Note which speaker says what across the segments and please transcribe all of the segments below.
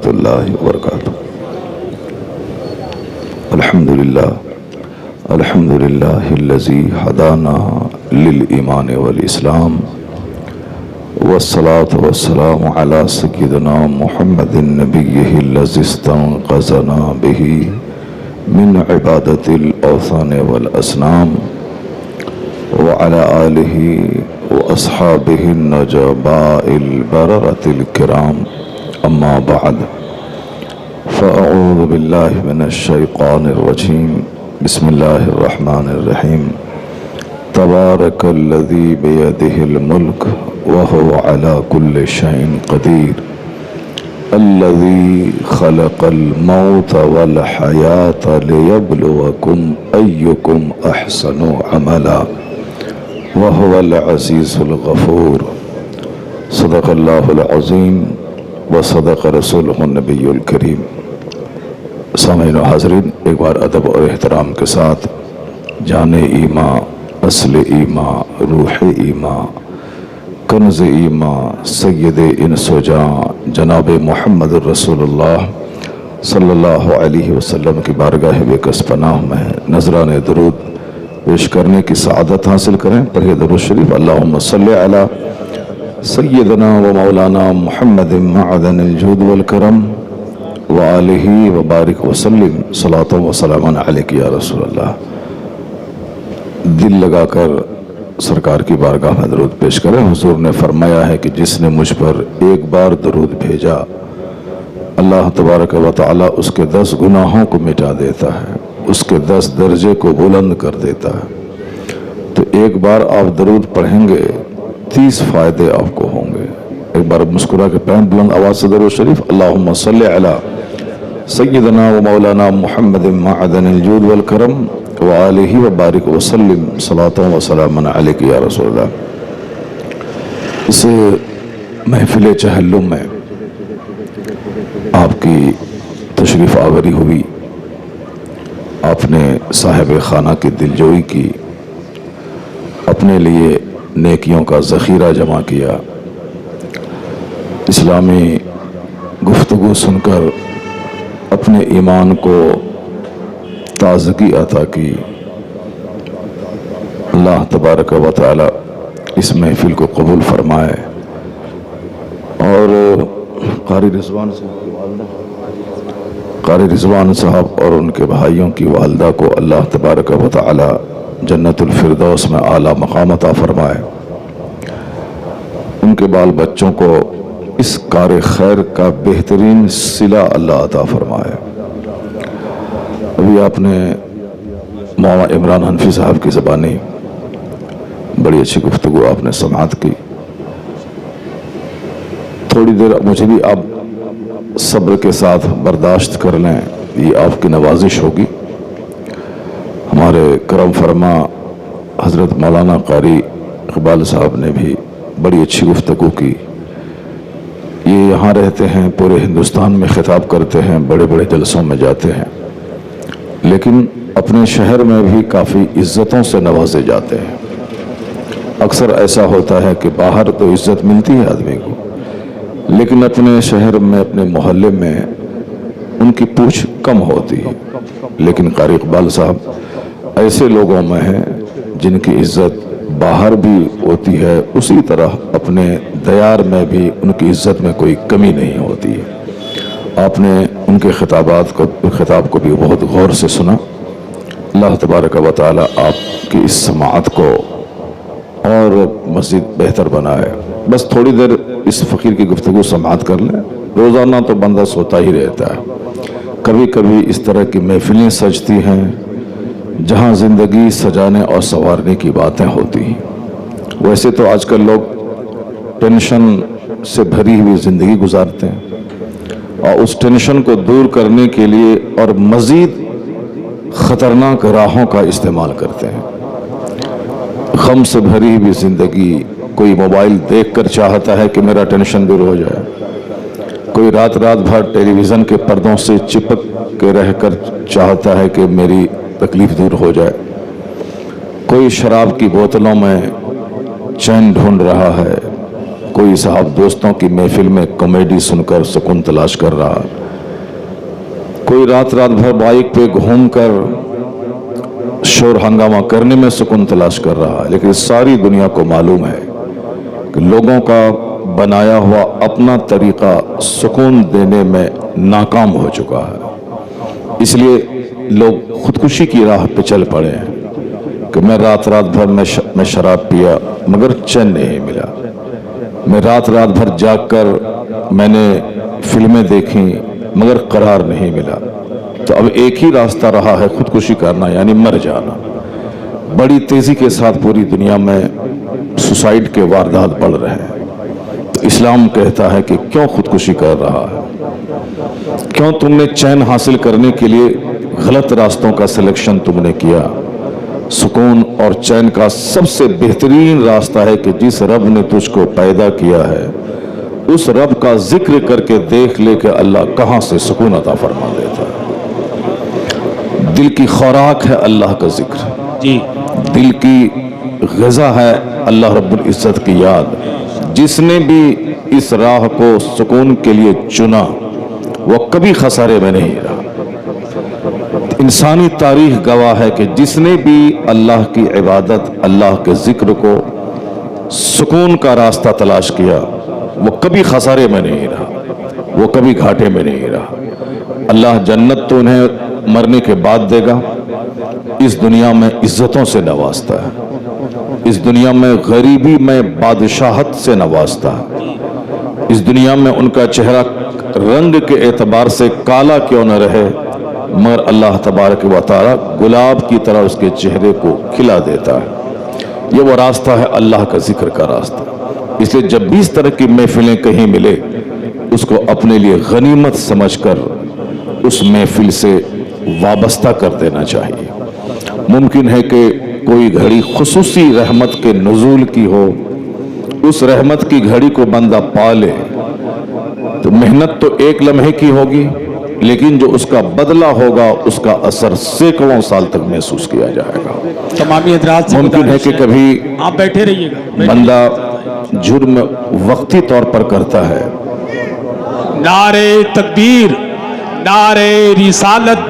Speaker 1: اللہ وبرکاتہ۔ الحمدللہ الذی ہدانا للایمان والاسلام والصلاة والسلام علی سیدنا محمد نبیہ الذی استنقذنا بہ من عبادت الاوثان والاصنام وعلى آلہ واصحابہ النجباء البررة الکرام، اما بعد فاعوذ باللہ من الشیطان الرجیم، بسم اللہ الرحمن الرحیم۔ تبارک الذی بیدہ الملک وهو على كل شيء قدیر، الذي خلق الموت والحياة ليبلوكم أيكم أحسن عملا وهو العزيز الغفور۔ صدق اللہ العظیم وصدق رسولہ النبی الکریم۔ سامعین و حاضرین، ایک بار ادب اور احترام کے ساتھ جان ایمان، اصل ایمان، روح ایمان، کنز ایمان، سید انس و جان جناب محمد الرسول اللہ صلی اللہ علیہ وسلم کی بارگاہ بکس پناہ میں نذران درود پیش کرنے کی سعادت حاصل کریں۔ پڑھیے درود شریف۔ اللہم صلی علی سیدنا و مولانا محمد معدن الجود والکرم وآلہ وبارک وسلم، صلاۃ و سلام علیک یا رسول اللہ۔ دل لگا کر سرکار کی بارگاہ میں درود پیش کریں۔ حضور نے فرمایا ہے کہ جس نے مجھ پر ایک بار درود بھیجا، اللہ تبارک و تعالی اس کے 10 گناہوں کو مٹا دیتا ہے، اس کے 10 درجے کو بلند کر دیتا ہے۔ تو ایک بار آپ درود پڑھیں گے 30 فائدے آپ کو ہوں گے۔ ایک بار مسکرا کے پہن بلند آواز سے درود شریف۔ اللہم صلی علی سیدنا و مولانا محمد معدن الجود والکرم وآلہ وبارک وسلم، صلاۃ و سلام علیک یا رسول اللہ۔ اس محفل چہلم میں آپ کی تشریف آوری ہوئی، آپ نے صاحب خانہ کی دلجوئی کی، اپنے لیے نیکیوں کا ذخیرہ جمع کیا، اسلامی گفتگو سن کر اپنے ایمان کو تازگی عطا کی۔ اللہ تبارک و تعالی اس محفل کو قبول فرمائے، اور قاری رضوان صاحب اور ان کے بھائیوں کی والدہ کو اللہ تبارک و تعالی جنت الفردوس میں اعلیٰ مقام عطا فرمائے، ان کے بال بچوں کو اس کار خیر کا بہترین صلہ اللہ عطا فرمائے۔ ابھی آپ نے مولانا عمران حنفی صاحب کی زبانی بڑی اچھی گفتگو آپ نے سماعت کی۔ تھوڑی دیر مجھے بھی آپ صبر کے ساتھ برداشت کر لیں، یہ آپ کی نوازش ہوگی۔ ہمارے کرم فرما حضرت مولانا قاری اقبال صاحب نے بھی بڑی اچھی گفتگو کی۔ یہ یہاں رہتے ہیں، پورے ہندوستان میں خطاب کرتے ہیں، بڑے بڑے جلسوں میں جاتے ہیں، لیکن اپنے شہر میں بھی کافی عزتوں سے نوازے جاتے ہیں۔ اکثر ایسا ہوتا ہے کہ باہر تو عزت ملتی ہے آدمی کو، لیکن اپنے شہر میں، اپنے محلے میں ان کی پوچھ کم ہوتی ہے۔ لیکن قاری اقبال صاحب ایسے لوگوں میں ہیں جن کی عزت باہر بھی ہوتی ہے، اسی طرح اپنے دیار میں بھی ان کی عزت میں کوئی کمی نہیں ہوتی ہے۔ آپ نے ان کے خطاب کو بھی بہت غور سے سنا۔ اللہ تبارک و تعالی آپ کی اس سماعت کو اور مزید بہتر بنائے۔ بس تھوڑی دیر اس فقیر کی گفتگو سماعت کر لیں۔ روزانہ تو بندہ سوتا ہی رہتا ہے، کبھی کبھی اس طرح کی محفلیں سجتی ہیں جہاں زندگی سجانے اور سنوارنے کی باتیں ہوتی ہیں۔ ویسے تو آج کل لوگ ٹینشن سے بھری ہوئی زندگی گزارتے ہیں، اور اس ٹینشن کو دور کرنے کے لیے اور مزید خطرناک راہوں کا استعمال کرتے ہیں۔ غم سے بھری ہوئی زندگی، کوئی موبائل دیکھ کر چاہتا ہے کہ میرا ٹینشن دور ہو جائے، کوئی رات بھر ٹیلی ویژن کے پردوں سے چپک کے رہ کر چاہتا ہے کہ میری تکلیف دور ہو جائے، کوئی شراب کی بوتلوں میں چین ڈھونڈ رہا ہے، کوئی صاحب دوستوں کی محفل میں کامیڈی سن کر سکون تلاش کر رہا، کوئی رات بھر بائک پہ گھوم کر شور ہنگامہ کرنے میں سکون تلاش کر رہا، لیکن ساری دنیا کو معلوم ہے کہ لوگوں کا بنایا ہوا اپنا طریقہ سکون دینے میں ناکام ہو چکا ہے۔ اس لیے لوگ خودکشی کی راہ پہ چل پڑے ہیں کہ میں رات بھر میں شراب پیا مگر چین نہیں ملا، میں رات بھر جاگ کر میں نے فلمیں دیکھیں مگر قرار نہیں ملا۔ تو اب ایک ہی راستہ رہا ہے خودکشی کرنا، یعنی مر جانا۔ بڑی تیزی کے ساتھ پوری دنیا میں سوسائڈ کے واردات بڑھ رہے ہیں، تو اسلام کہتا ہے کہ کیوں خودکشی کر رہا ہے؟ کیوں تم نے چین حاصل کرنے کے لیے غلط راستوں کا سلیکشن تم نے کیا؟ سکون اور چین کا سب سے بہترین راستہ ہے کہ جس رب نے تجھ کو پیدا کیا ہے اس رب کا ذکر کر کے دیکھ لے کہ اللہ کہاں سے سکون عطا فرما دیتا ہے۔ دل کی خوراک ہے اللہ کا ذکر،
Speaker 2: جی
Speaker 1: دل کی غذا ہے اللہ رب العزت کی یاد۔ جس نے بھی اس راہ کو سکون کے لیے چنا وہ کبھی خسارے میں نہیں رہا۔ انسانی تاریخ گواہ ہے کہ جس نے بھی اللہ کی عبادت، اللہ کے ذکر کو سکون کا راستہ تلاش کیا وہ کبھی خسارے میں نہیں رہا، وہ کبھی گھاٹے میں نہیں رہا۔ اللہ جنت تو انہیں مرنے کے بعد دے گا، اس دنیا میں عزتوں سے نوازتا ہے، اس دنیا میں غریبی میں بادشاہت سے نوازتا ہے، اس دنیا میں ان کا چہرہ رنگ کے اعتبار سے کالا کیوں نہ رہے مگر اللہ تبارک و تعالی گلاب کی طرح اس کے چہرے کو کھلا دیتا ہے۔ یہ وہ راستہ ہے اللہ کا ذکر کا راستہ۔ اس لیے جب بھی اس طرح کی محفلیں کہیں ملے اس کو اپنے لیے غنیمت سمجھ کر اس محفل سے وابستہ کر دینا چاہیے۔ ممکن ہے کہ کوئی گھڑی خصوصی رحمت کے نزول کی ہو، اس رحمت کی گھڑی کو بندہ پا لے تو محنت تو ایک لمحے کی ہوگی لیکن جو اس کا بدلہ ہوگا اس کا اثر سینکڑوں سال تک محسوس کیا جائے گا۔
Speaker 2: تمامی حضرات سے
Speaker 1: ممکن ہے کہ کبھی
Speaker 2: آپ بیٹھے رہیے گا،
Speaker 1: بندہ جرم وقتی طور پر کرتا ہے۔
Speaker 2: نعرے تکبیر، نعرے رسالت،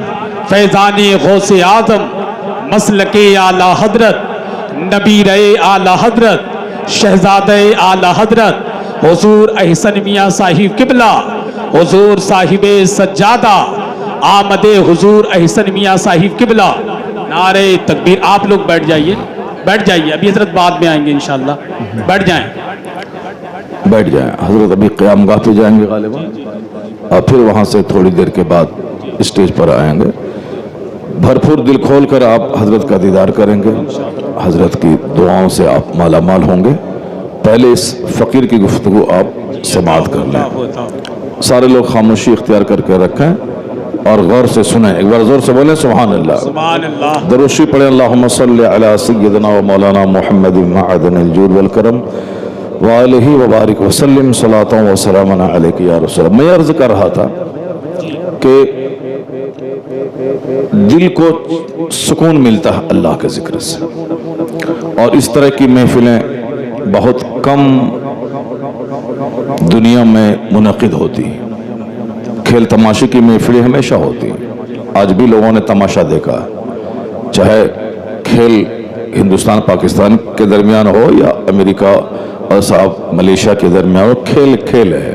Speaker 2: فیضان غوث اعظم، مسلک اعلی حضرت، نبیر اعلی حضرت، شہزادہ اعلی حضرت حضور احسن میاں صاحب قبلہ، حضور صاحب سجادہ، آمد حضور احسن میاں صاحب قبلہ۔ نعرے تکبیر۔ آپ لوگ بیٹھ جائیے، بیٹھ جائیے، ابھی حضرت بعد میں آئیں گے انشاءاللہ، بیٹھ جائیں۔
Speaker 1: بیٹھ جائیں، حضرت ابھی قیام گاہ پہ جائیں گے غالباً، اور پھر وہاں سے تھوڑی دیر کے بعد اسٹیج پر آئیں گے۔ بھرپور دل کھول کر آپ حضرت کا دیدار کریں گے، حضرت کی دعاؤں سے آپ مالا مال ہوں گے۔ پہلے اس فقیر کی گفتگو آپ سماعت کر لیں۔ سارے لوگ خاموشی اختیار کر کے رکھیں اور غور سے سنیں۔ ایک بار زور سے بولیں سبحان اللہ،
Speaker 2: سبحان اللہ۔
Speaker 1: دروشی پڑھیں اللہم صلی علی سیدنا و مولانا محمد معدن الجود والکرم وآلہ وبارک وسلم صلاۃ و سلام علیک یا رسول اللہ۔ میں عرض کر رہا تھا کہ دل کو سکون ملتا ہے اللہ کے ذکر سے، اور اس طرح کی محفلیں بہت کم دنیا میں منعقد ہوتی ہیں۔ کھیل تماشے کی محفلیں ہمیشہ ہوتی ہیں، آج بھی لوگوں نے تماشا دیکھا، چاہے کھیل ہندوستان پاکستان کے درمیان ہو یا امریکہ اور صاحب ملیشیا کے درمیان ہو، کھیل کھیل ہے،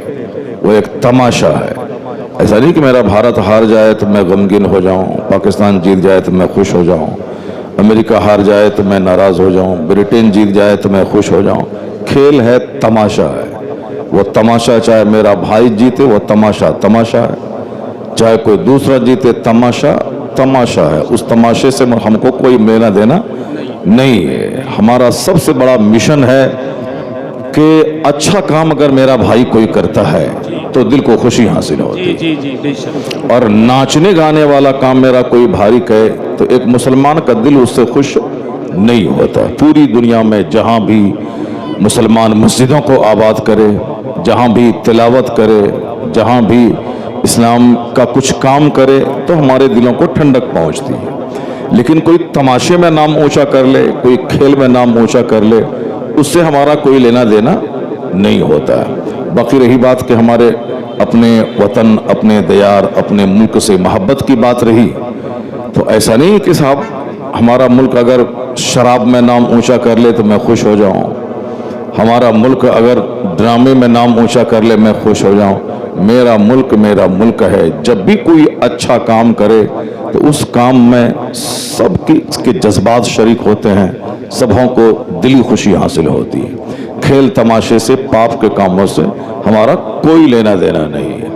Speaker 1: وہ ایک تماشا ہے۔ ایسا نہیں کہ میرا بھارت ہار جائے تو میں غمگین ہو جاؤں، پاکستان جیت جائے تو میں خوش ہو جاؤں، امریکہ ہار جائے تو میں ناراض ہو جاؤں، برٹین جیت جائے تو میں خوش ہو جاؤں۔ کھیل ہے، تماشا ہے، وہ تماشا چاہے میرا بھائی جیتے وہ تماشا تماشا ہے، چاہے کوئی دوسرا جیتے تماشا تماشا ہے۔ اس تماشے سے ہم کو کوئی لینا دینا نہیں ہے۔ ہمارا سب سے بڑا مشن ہے کہ اچھا کام اگر میرا بھائی کوئی کرتا ہے تو دل کو خوشی حاصل ہوتی ہے، اور ناچنے گانے والا کام میرا کوئی بھائی کرے تو ایک مسلمان کا دل اس سے خوش نہیں ہوتا۔ پوری دنیا میں جہاں بھی مسلمان مسجدوں کو آباد کرے، جہاں بھی تلاوت کرے، جہاں بھی اسلام کا کچھ کام کرے تو ہمارے دلوں کو ٹھنڈک پہنچتی ہے۔ لیکن کوئی تماشے میں نام اونچا کر لے، کوئی کھیل میں نام اونچا کر لے، اس سے ہمارا کوئی لینا دینا نہیں ہوتا ہے۔ باقی رہی بات کہ ہمارے اپنے وطن، اپنے دیار، اپنے ملک سے محبت کی بات رہی، تو ایسا نہیں کہ صاحب ہمارا ملک اگر شراب میں نام اونچا کر لے تو میں خوش ہو جاؤں، ہمارا ملک اگر ڈرامے میں نام اونچا کر لے میں خوش ہو جاؤں۔ میرا ملک ہے۔ جب بھی کوئی اچھا کام کرے تو اس کام میں سب کے جذبات شریک ہوتے ہیں، سبوں کو دلی خوشی حاصل ہوتی ہے۔ کھیل تماشے سے، پاپ کے کاموں سے ہمارا کوئی لینا دینا نہیں ہے۔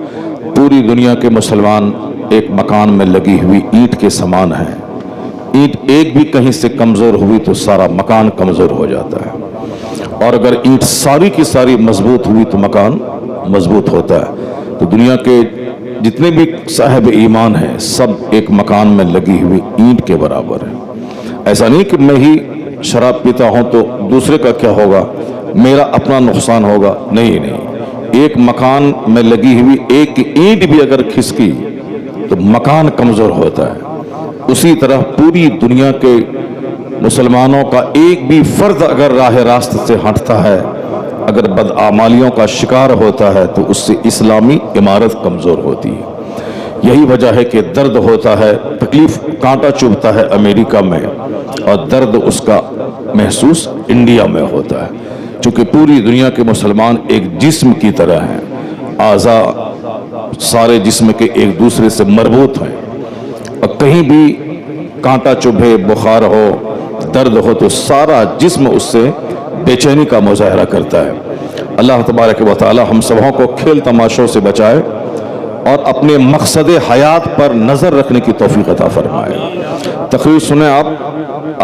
Speaker 1: پوری دنیا کے مسلمان ایک مکان میں لگی ہوئی اینٹ کے سامان ہیں، اینٹ ایک بھی کہیں سے کمزور ہوئی تو سارا مکان کمزور ہو جاتا ہے، اور اگر اینٹ ساری کی ساری مضبوط ہوئی تو مکان مضبوط ہوتا ہے۔ تو دنیا کے جتنے بھی صاحب ایمان ہیں سب ایک مکان میں لگی ہوئی اینٹ کے برابر ہیں۔ ایسا نہیں کہ میں ہی شراب پیتا ہوں تو دوسرے کا کیا ہوگا، میرا اپنا نقصان ہوگا، نہیں۔ ایک مکان میں لگی ہوئی ایک اینٹ بھی اگر کھسکی تو مکان کمزور ہوتا ہے۔ اسی طرح پوری دنیا کے مسلمانوں کا ایک بھی فرد اگر راہ راست سے ہٹتا ہے، اگر بدعمالیوں کا شکار ہوتا ہے تو اس سے اسلامی عمارت کمزور ہوتی ہے۔ یہی وجہ ہے کہ درد ہوتا ہے، تکلیف، کانٹا چبھتا ہے امریکہ میں، اور درد اس کا محسوس انڈیا میں ہوتا ہے، چونکہ پوری دنیا کے مسلمان ایک جسم کی طرح ہیں، اعضاء سارے جسم کے ایک دوسرے سے مربوط ہیں، اور کہیں بھی کانٹا چبھے، بخار ہو، درد ہو تو سارا جسم اس سے بے چینی کا مظاہرہ کرتا ہے۔ اللہ تبارک و تعالی ہم سبوں کو کھیل تماشوں سے بچائے اور اپنے مقصد حیات پر نظر رکھنے کی توفیق عطا فرمائے۔ تقریر سنیں آپ،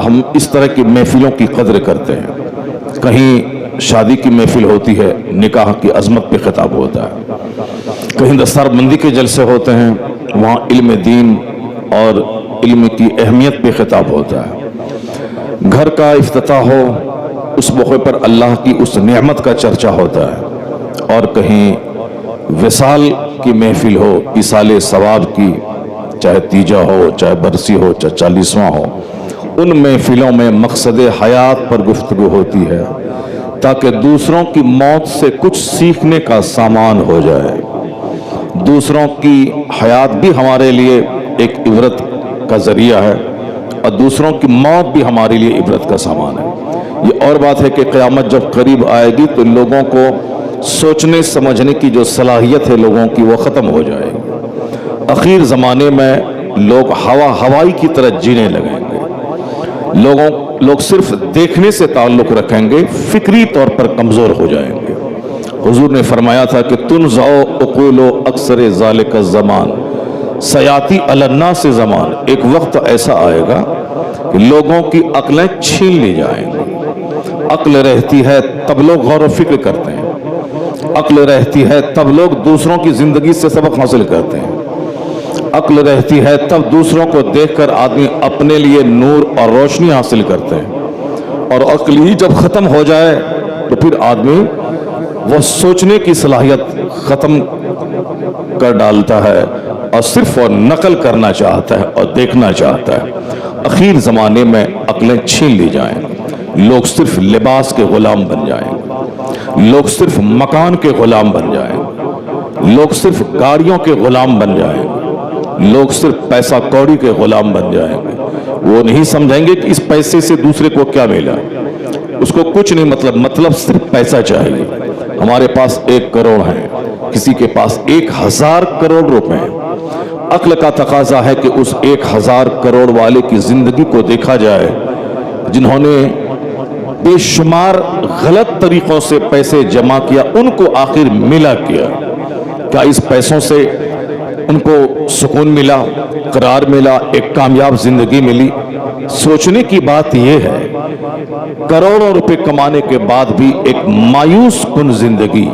Speaker 1: ہم اس طرح کی محفلوں کی قدر کرتے ہیں۔ کہیں شادی کی محفل ہوتی ہے، نکاح کی عظمت پہ خطاب ہوتا ہے، کہیں دستار بندی کے جلسے ہوتے ہیں، وہاں علم دین اور علم کی اہمیت پہ خطاب ہوتا ہے۔ گھر کا افتتاح ہو، اس موقع پر اللہ کی اس نعمت کا چرچا ہوتا ہے، اور کہیں وصال کی محفل ہو، ایصال ثواب کی، چاہے تیجا ہو، چاہے برسی ہو، چاہے 40واں ہو، ان محفلوں میں مقصد حیات پر گفتگو ہوتی ہے تاکہ دوسروں کی موت سے کچھ سیکھنے کا سامان ہو جائے۔ دوسروں کی حیات بھی ہمارے لیے ایک عبرت کا ذریعہ ہے، اور دوسروں کی موت بھی ہمارے لیے عبرت کا سامان ہے۔ یہ اور بات ہے کہ قیامت جب قریب آئے گی تو لوگوں کو سوچنے سمجھنے کی جو صلاحیت ہے لوگوں کی وہ ختم ہو جائے گی۔ اخیر زمانے میں لوگ ہوائی کی طرح جینے لگیں گے، لوگ صرف دیکھنے سے تعلق رکھیں گے، فکری طور پر کمزور ہو جائیں گے۔ حضور نے فرمایا تھا کہ تنزع عقول اکثر ذالک الزمان سیاتی علی الناس زمان، ایک وقت ایسا آئے گا کہ لوگوں کی عقلیں چھین لی جائیں گی۔ عقل رہتی ہے تب لوگ غور و فکر کرتے ہیں، عقل رہتی ہے تب لوگ دوسروں کی زندگی سے سبق حاصل کرتے ہیں، عقل رہتی ہے تب دوسروں کو دیکھ کر آدمی اپنے لیے نور اور روشنی حاصل کرتے ہیں، اور عقل ہی جب ختم ہو جائے تو پھر آدمی وہ سوچنے کی صلاحیت ختم کر ڈالتا ہے اور صرف وہ نقل کرنا چاہتا ہے اور دیکھنا چاہتا ہے۔ اخیر زمانے میں عقلیں چھین لی جائیں، لوگ صرف لباس کے غلام بن جائیں، لوگ صرف مکان کے غلام بن جائیں، لوگ صرف گاڑیوں کے غلام بن جائیں، لوگ صرف پیسہ کوڑی کے غلام بن جائیں گے۔ وہ نہیں سمجھیں گے کہ اس پیسے سے دوسرے کو کیا ملا، اس کو کچھ نہیں، مطلب صرف پیسہ چاہیے۔ ہمارے پاس 1 کروڑ ہے، کسی کے پاس 1000 کروڑ روپے ہیں۔ عقل کا تقاضا ہے کہ اس 1000 کروڑ والے کی زندگی کو دیکھا جائے، جنہوں نے بے شمار غلط طریقوں سے پیسے جمع کیا، ان کو آخر ملا کیا؟ کیا اس پیسوں سے ان کو سکون ملا، قرار ملا، ایک کامیاب زندگی ملی؟ سوچنے کی بات یہ ہے، کروڑوں روپے کمانے کے بعد بھی ایک مایوس کن زندگی،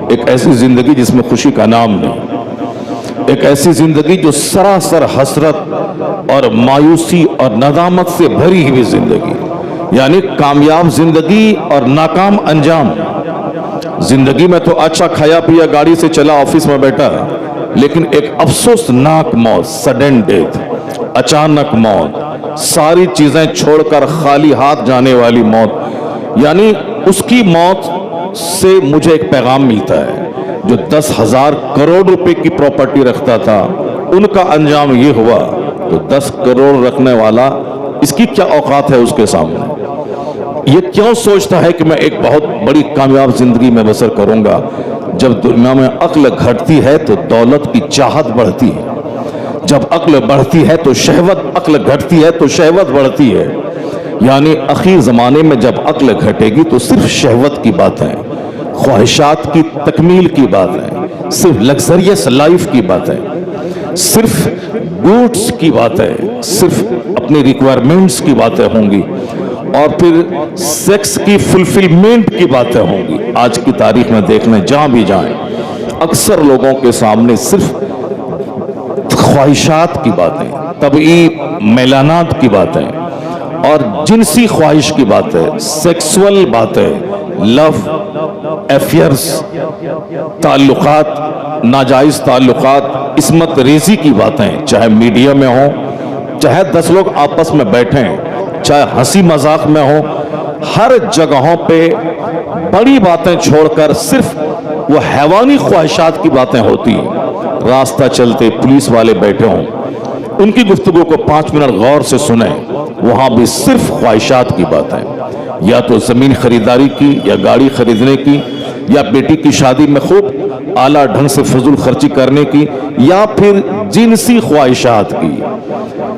Speaker 1: ایک ایسی زندگی جس میں خوشی کا نام نہیں، ایک ایسی زندگی جو سراسر حسرت اور مایوسی اور ندامت سے بھری ہوئی زندگی، یعنی کامیاب زندگی اور ناکام انجام۔ زندگی میں تو اچھا کھایا پیا، گاڑی سے چلا، آفس میں بیٹھا، لیکن ایک افسوسناک موت، سڈن ڈیتھ، اچانک موت، ساری چیزیں چھوڑ کر خالی ہاتھ جانے والی موت، یعنی اس کی موت سے مجھے ایک پیغام ملتا ہے، جو 10,000 کروڑ روپے کی پراپرٹی رکھتا تھا ان کا انجام یہ ہوا، تو 10 کروڑ رکھنے والا اس کی کیا اوقات ہے اس کے سامنے؟ یہ کیوں سوچتا ہے کہ میں ایک بہت بڑی کامیاب زندگی میں بسر کروں گا؟ جب دنیا میں عقل گھٹتی ہے تو دولت کی چاہت بڑھتی ہے، جب عقل بڑھتی ہے تو شہوت، عقل گھٹتی ہے تو شہوت بڑھتی ہے۔ یعنی اخیر زمانے میں جب عقل گھٹے گی تو صرف شہوت کی باتیں، خواہشات کی تکمیل کی باتیں، صرف لگزریس لائف کی باتیں، صرف گوڈس کی باتیں، صرف اپنی ریکوائرمنٹس کی باتیں ہوں گی، اور پھر سیکس کی فلفلمنٹ کی باتیں ہوں گی۔ آج کی تاریخ میں دیکھ لیں، جہاں بھی جائیں، اکثر لوگوں کے سامنے صرف خواہشات کی باتیں، طبعی میلانات کی باتیں اور جنسی خواہش کی باتیں، سیکسول باتیں، لو افیئرز، تعلقات، ناجائز تعلقات، عصمت ریزی کی باتیں، چاہے میڈیا میں ہوں، چاہے 10 لوگ آپس میں بیٹھیں، چاہے ہنسی مذاق میں ہوں، ہر جگہوں پہ بڑی باتیں چھوڑ کر صرف وہ حیوانی خواہشات کی باتیں ہوتی ہیں۔ راستہ چلتے پولیس والے بیٹھے ہوں، ان کی گفتگو کو 5 منٹ غور سے سنیں، وہاں بھی صرف خواہشات کی باتیں، یا تو زمین خریداری کی، یا گاڑی خریدنے کی، یا بیٹی کی شادی میں خوب اعلیٰ ڈھنگ سے فضول خرچی کرنے کی، یا پھر جنسی خواہشات کی،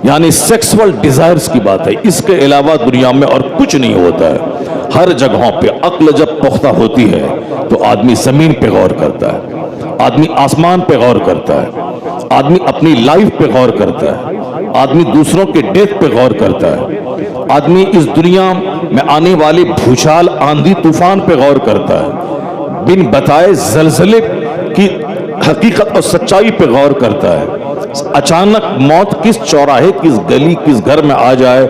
Speaker 1: یعنی سیکسول ڈیزائرز کی بات ہے۔ اس کے علاوہ دنیا میں اور کچھ نہیں ہوتا ہے۔ ہر جگہوں پہ عقل جب پختہ ہوتی ہے تو آدمی زمین پہ غور کرتا ہے، آدمی آسمان پہ غور کرتا ہے، آدمی اپنی لائف پہ غور کرتا ہے، آدمی دوسروں کے ڈیتھ پہ غور کرتا ہے، آدمی اس دنیا میں آنے والے بھوچال، آندھی، طوفان پہ غور کرتا ہے، بن بتائے زلزلے کی حقیقت اور سچائی پہ غور کرتا ہے۔ اچانک موت کس چوراہے، کس گلی، کس گھر میں آ جائے،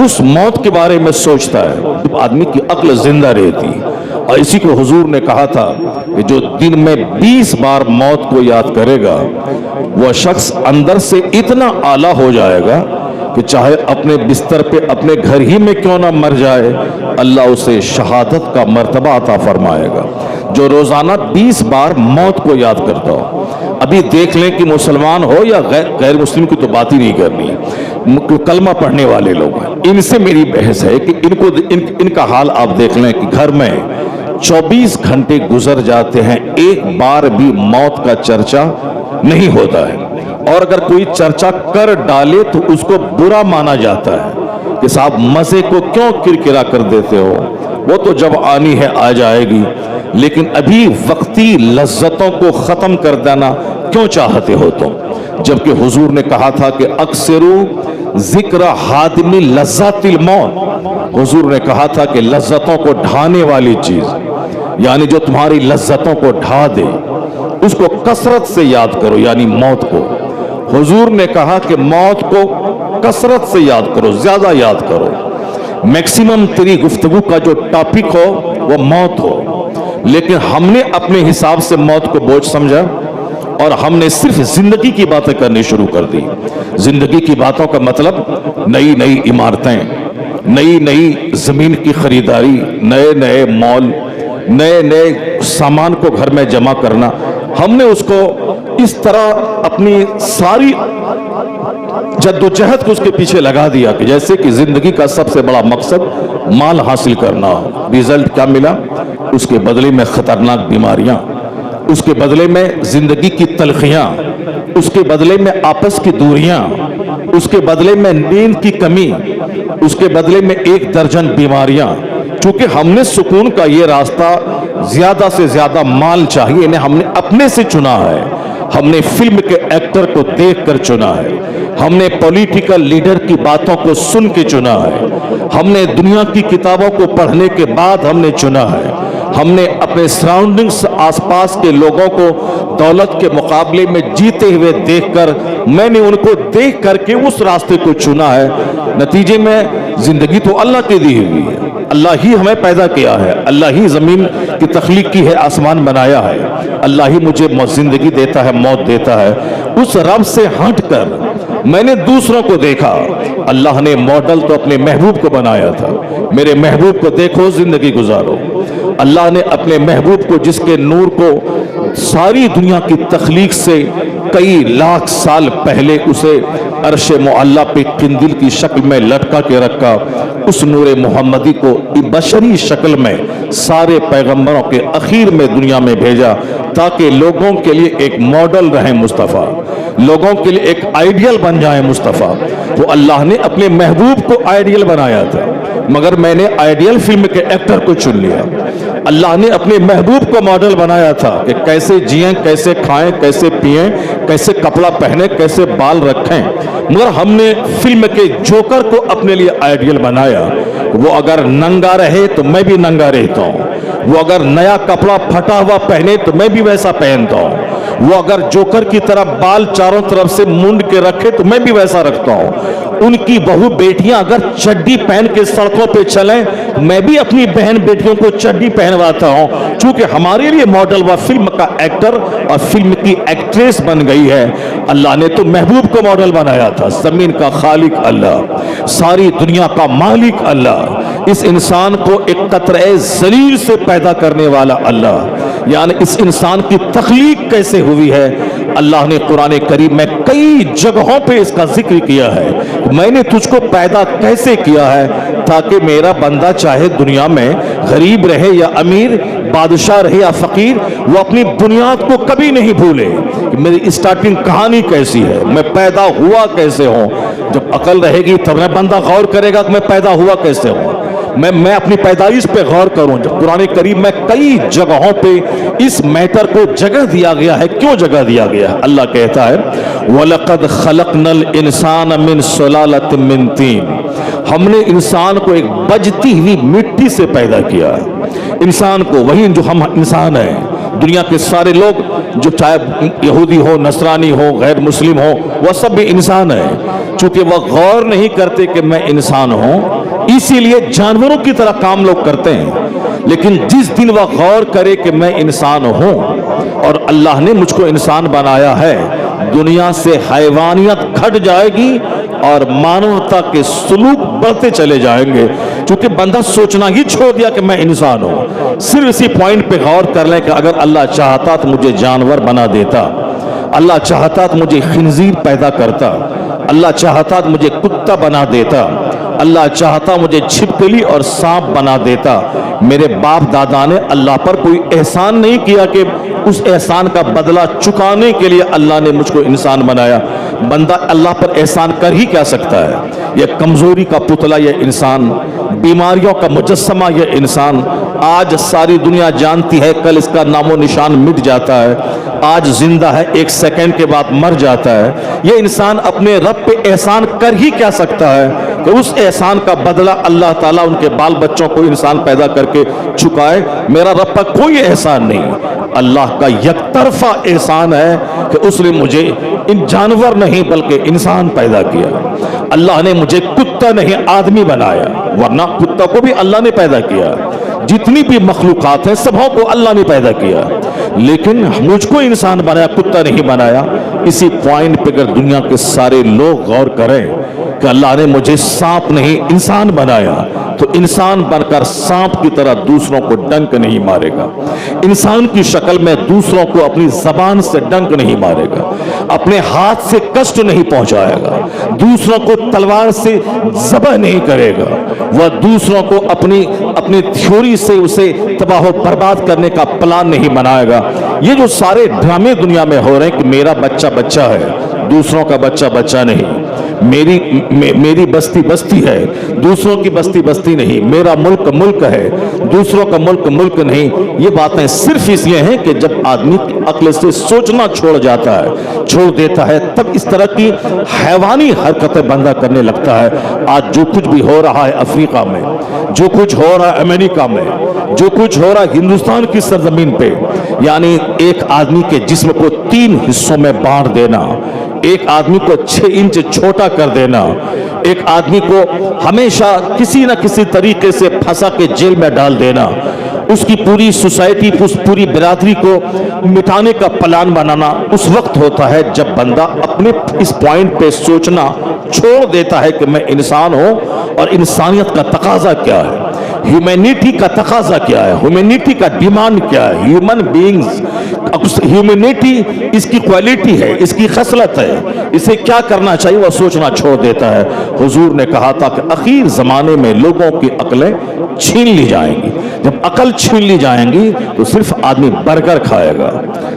Speaker 1: اس موت کے بارے میں سوچتا ہے۔ جب آدمی کی عقل زندہ رہتی، اور اسی کو حضور نے کہا تھا کہ جو دن میں 20 بار موت کو یاد کرے گا وہ شخص اندر سے اتنا اعلیٰ ہو جائے گا کہ چاہے اپنے بستر پہ اپنے گھر ہی میں کیوں نہ مر جائے، اللہ اسے شہادت کا مرتبہ عطا فرمائے گا۔ جو روزانہ 20 بار موت کو یاد کرتا ہو، ابھی دیکھ لیں کہ مسلمان ہو یا غیر مسلم کی تو بات ہی نہیں کرنی ہے، کلمہ پڑھنے والے لوگ ہیں، ان سے میری بحث ہے کہ ان کا حال آپ دیکھ لیں کہ گھر میں 24 گھنٹے گزر جاتے ہیں، ایک بار بھی موت کا چرچا نہیں ہوتا ہے، اور اگر کوئی چرچا کر ڈالے تو اس کو برا مانا جاتا ہے کہ صاحب مزے کو کیوں کرکرا کر دیتے ہو، وہ تو جب آنی ہے آ جائے گی، لیکن ابھی وقتی لذتوں کو ختم کر دینا کیوں چاہتے ہو تم؟ جبکہ حضور نے کہا تھا کہ اکثرو ذکر حادم لذات الموت، حضور نے کہا تھا کہ لذتوں کو ڈھانے والی چیز، یعنی جو تمہاری لذتوں کو ڈھا دے، اس کو کثرت سے یاد کرو، یعنی موت کو۔ حضور نے کہا کہ موت کو کثرت سے یاد کرو، زیادہ یاد کرو، میکسیمم تیری گفتگو کا جو ٹاپک ہو وہ موت ہو۔ لیکن ہم نے اپنے حساب سے موت کو بوجھ سمجھا اور ہم نے صرف زندگی کی باتیں کرنی شروع کر دی۔ زندگی کی باتوں کا مطلب نئی نئی عمارتیں، نئی نئی زمین کی خریداری، نئے نئے مال، نئے نئے سامان کو گھر میں جمع کرنا۔ ہم نے اس کو اس طرح اپنی ساری جد و جہد کو اس کے پیچھے لگا دیا کہ جیسے کہ زندگی کا سب سے بڑا مقصد مال حاصل کرنا ہو۔ ریزلٹ کیا ملا؟ اس کے بدلے میں خطرناک بیماریاں، اس کے بدلے میں زندگی کی تلخیاں، اس کے بدلے میں آپس کی دوریاں، اس کے بدلے میں نیند کی کمی، اس کے بدلے میں 1 درجن بیماریاں۔ چونکہ ہم نے سکون کا یہ راستہ زیادہ سے زیادہ مال چاہیے انہیں ہم نے اپنے سے چنا ہے، ہم نے فلم کے ایکٹر کو دیکھ کر چنا ہے، ہم نے پولیٹیکل لیڈر کی باتوں کو سن کے چنا ہے، ہم نے دنیا کی کتابوں کو پڑھنے کے بعد ہم نے چنا ہے، ہم نے اپنے سراؤنڈنگز آس پاس کے لوگوں کو دولت کے مقابلے میں جیتے ہوئے دیکھ کر میں نے ان کو دیکھ کر کے اس راستے کو چنا ہے۔ نتیجے میں زندگی تو اللہ کی دی ہوئی ہے، اللہ ہی ہمیں پیدا کیا ہے، اللہ ہی زمین کی تخلیق کی ہے، آسمان بنایا ہے، اللہ ہی مجھے زندگی دیتا ہے، موت دیتا ہے۔ اس رب سے ہٹ کر میں نے دوسروں کو دیکھا، اللہ نے ماڈل تو اپنے محبوب کو بنایا تھا، میرے محبوب کو دیکھو، زندگی گزارو۔ اللہ نے اپنے محبوب کو جس کے نور کو ساری دنیا کی تخلیق سے کئی لاکھ سال پہلے اسے عرش معلی پہ قندیل کی شکل میں لٹکا کے رکھا، اس نور محمدی کو بشری شکل میں سارے پیغمبروں کے اخیر میں دنیا میں بھیجا تاکہ لوگوں کے لیے ایک ماڈل رہیں مصطفیٰ، لوگوں کے لیے ایک آئیڈیل بن جائیں مصطفیٰ۔ وہ اللہ نے اپنے محبوب کو آئیڈیل بنایا تھا، مگر میں نے آئیڈیل فلم کے ایکٹر کو چن لیا۔ اللہ نے اپنے محبوب کو ماڈل بنایا تھا کہ کیسے جئیں، کیسے کھائیں، کیسے پئیں، کیسے کپڑا پہنے، کیسے بال رکھیں، مگر ہم نے فلم کے جوکر کو اپنے لیے آئیڈیل بنایا۔ وہ اگر ننگا رہے تو میں بھی ننگا رہتا ہوں، وہ اگر نیا کپڑا پھٹا ہوا پہنے تو میں بھی ویسا پہنتا ہوں، وہ اگر جوکر کی طرح بال چاروں طرف سے مونڈ کے رکھے تو میں بھی ویسا رکھتا ہوں۔ ان کی بہو بیٹیاں اگر چڈی پہن کے سڑکوں پہ چلیں میں بھی اپنی بہن بیٹیوں کو چڈی پہنواتا ہوں، چونکہ ہمارے لیے ماڈل وہ فلم کا ایکٹر اور فلم کی ایکٹریس بن گئی ہے۔ اللہ نے تو محبوب کو ماڈل بنایا تھا، زمین کا خالق اللہ، ساری دنیا کا مالک اللہ، اس انسان کو ایک قطرہ ذلیل سے پیدا کرنے والا اللہ، یعنی اس انسان کی تخلیق کیسے ہوئی ہے اللہ نے قرآن کریم میں کئی جگہوں پہ اس کا ذکر کیا ہے۔ میں نے تجھ کو پیدا کیسے کیا ہے تاکہ میرا بندہ چاہے دنیا میں غریب رہے یا امیر، بادشاہ رہے یا فقیر، وہ اپنی بنیاد کو کبھی نہیں بھولے کہ میری اسٹارٹنگ کہانی کیسی ہے، میں پیدا ہوا کیسے ہوں۔ جب عقل رہے گی تب میں بندہ غور کرے گا کہ میں پیدا ہوا کیسے ہوں، میں اپنی پیدائش پہ غور کروں۔ جب قرآن کریم میں کئی جگہوں پہ اس میٹر کو جگہ دیا گیا ہے، کیوں جگہ دیا گیا ہے؟ اللہ کہتا ہے وَلَقَدْ خَلَقْنَا الْإِنسَانَ مِنْ سُلَالَةٍ مِنْ طِينٍ، ہم نے انسان کو ایک بجتی ہوئی مٹی سے پیدا کیا ہے۔ انسان کو، وہی جو ہم انسان ہیں، دنیا کے سارے لوگ جو چاہے یہودی ہو، نصرانی ہو، غیر مسلم ہو، وہ سب بھی انسان ہیں، چونکہ وہ غور نہیں کرتے کہ میں انسان ہوں، اسی لیے جانوروں کی طرح کام لوگ کرتے ہیں۔ لیکن جس دن وہ غور کرے کہ میں انسان ہوں اور اللہ نے مجھ کو انسان بنایا ہے، دنیا سے حیوانیت گھٹ جائے گی اور مانوتا کے سلوک بڑھتے چلے جائیں گے، چونکہ بندہ سوچنا ہی چھوڑ دیا کہ میں انسان ہوں۔ صرف اسی پوائنٹ پہ غور کر لیں کہ اگر اللہ چاہتا تو مجھے جانور بنا دیتا، اللہ چاہتا تو مجھے خنزیر پیدا کرتا، اللہ چاہتا تو مجھے کتا بنا دیتا، اللہ چاہتا مجھے چھپکلی اور سانپ بنا دیتا۔ میرے باپ دادا نے اللہ پر کوئی احسان نہیں کیا کہ اس احسان کا بدلہ چکانے کے لیے اللہ نے مجھ کو انسان بنایا۔ بندہ اللہ پر احسان کر ہی کیا سکتا ہے؟ یہ کمزوری کا پتلا یہ انسان، بیماریوں کا مجسمہ یہ انسان، آج ساری دنیا جانتی ہے کل اس کا نام و نشان مٹ جاتا ہے، آج زندہ ہے ایک سیکنڈ کے بعد مر جاتا ہے۔ یہ انسان اپنے رب پہ احسان کر ہی کیا سکتا ہے کہ اس احسان کا بدلہ اللہ تعالیٰ ان کے بال بچوں کو انسان پیدا کر کے چکائے؟ میرا رب پر کوئی احسان نہیں، اللہ کا یک طرفہ احسان ہے کہ اس نے مجھے ان جانور نہیں بلکہ انسان پیدا کیا۔ اللہ نے مجھے کتا نہیں آدمی بنایا، ورنہ کتا کو بھی اللہ نے پیدا کیا، جتنی بھی مخلوقات ہیں سبوں کو اللہ نے پیدا کیا، لیکن مجھ کو انسان بنایا، کتا نہیں بنایا۔ اسی پوائنٹ پہ اگر دنیا کے سارے لوگ غور کریں کہ اللہ نے مجھے سانپ نہیں انسان بنایا، تو انسان بن کر سانپ کی طرح دوسروں کو ڈنک نہیں مارے گا، انسان کی شکل میں دوسروں کو اپنی زبان سے ڈنک نہیں مارے گا، اپنے ہاتھ سے کشٹ نہیں پہنچائے گا، دوسروں کو تلوار سے ذبح نہیں کرے گا، وہ دوسروں کو اپنی تھیوری سے اسے تباہ و برباد کرنے کا پلان نہیں بنائے گا۔ یہ جو سارے ڈرامے دنیا میں ہو رہے ہیں کہ میرا بچہ بچہ ہے، دوسروں کا بچہ بچہ نہیں، میری بستی بستی ہے، دوسروں کی بستی بستی نہیں، میرا ملک ملک ہے، دوسروں کا ملک ملک نہیں، یہ باتیں صرف اس لیے ہیں کہ جب آدمی عقل سے سوچنا چھوڑ جاتا ہے، چھوڑ دیتا ہے، تب اس طرح کی حیوانی حرکتیں بندہ کرنے لگتا ہے۔ آج جو کچھ بھی ہو رہا ہے افریقہ میں، جو کچھ ہو رہا ہے امریکہ میں، جو کچھ ہو رہا ہے ہندوستان کی سرزمین پہ، یعنی ایک آدمی کے جسم کو 3 حصوں میں بانٹ دینا، ایک آدمی کو 6 انچ چھوٹا کر دینا، ایک آدمی کو ہمیشہ کسی نہ کسی طریقے سے پھنسا کے جیل میں ڈال دینا، اس کی پوری سوسائٹی، اس پوری برادری کو مٹانے کا پلان بنانا اس وقت ہوتا ہے جب بندہ اپنے اس پوائنٹ پہ سوچنا چھوڑ دیتا ہے کہ میں انسان ہوں اور انسانیت کا تقاضا کیا ہے۔ ह्यूमैनिटी का तकाजा क्या है, ह्यूमैनिटी का डिमांड क्या है, ह्यूमन बीइंग्स, ह्यूमैनिटी इसकी क्वालिटी है, इसकी खसलत है, इसे क्या करना चाहिए वह सोचना छोड़ देता है। हुजूर ने कहा था कि आखिर जमाने में लोगों की अकलें छीन ली जाएंगी। जब अकल छीन ली जाएंगी तो सिर्फ आदमी बर्गर खाएगा,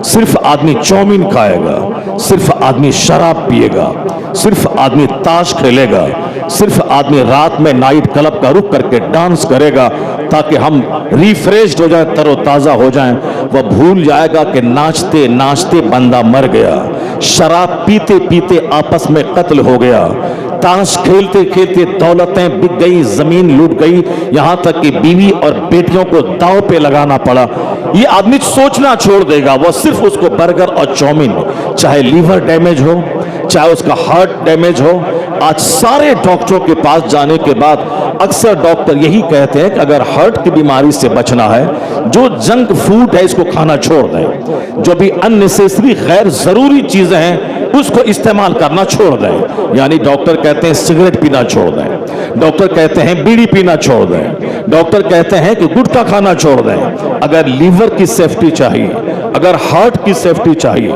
Speaker 1: सिर्फ आदमी चाउमीन खाएगा, सिर्फ आदमी शराब पिएगा, सिर्फ आदमी ताश खेलेगा, सिर्फ आदमी रात में नाइट क्लब का रुख करके डांस करेगा ताकि हम रिफ्रेश्ड हो जाएं, तरोताजा हो जाएं। वह भूल जाएगा कि नाचते नाचते बंदा मर गया, शराब पीते पीते आपस में कत्ल हो गया, ताश खेलते खेलते दौलतें बिक गई, जमीन लूट गई, यहां तक कि बीवी और बेटियों को दांव पे लगाना पड़ा। ये आदमी सोचना छोड़ देगा, वह सिर्फ उसको बर्गर और चाउमीन, चाहे लीवर डैमेज हो, चाहे उसका हार्ट डैमेज हो। आज सारे डॉक्टरों के पास जाने के बाद अक्सर डॉक्टर यही कहते हैं कि अगर हार्ट की बीमारी से बचना है, जो जंक फूड है इसको खाना छोड़ दें, जो भी अननेसेसरी गैर जरूरी चीजें हैं उसको इस्तेमाल करना छोड़ दें। यानी डॉक्टर कहते हैं सिगरेट पीना छोड़ दें, डॉक्टर कहते हैं बीड़ी पीना छोड़ दें, डॉक्टर कहते हैं कि गुटखा खाना छोड़ दें। अगर लीवर की सेफ्टी चाहिए, अगर हार्ट की सेफ्टी चाहिए,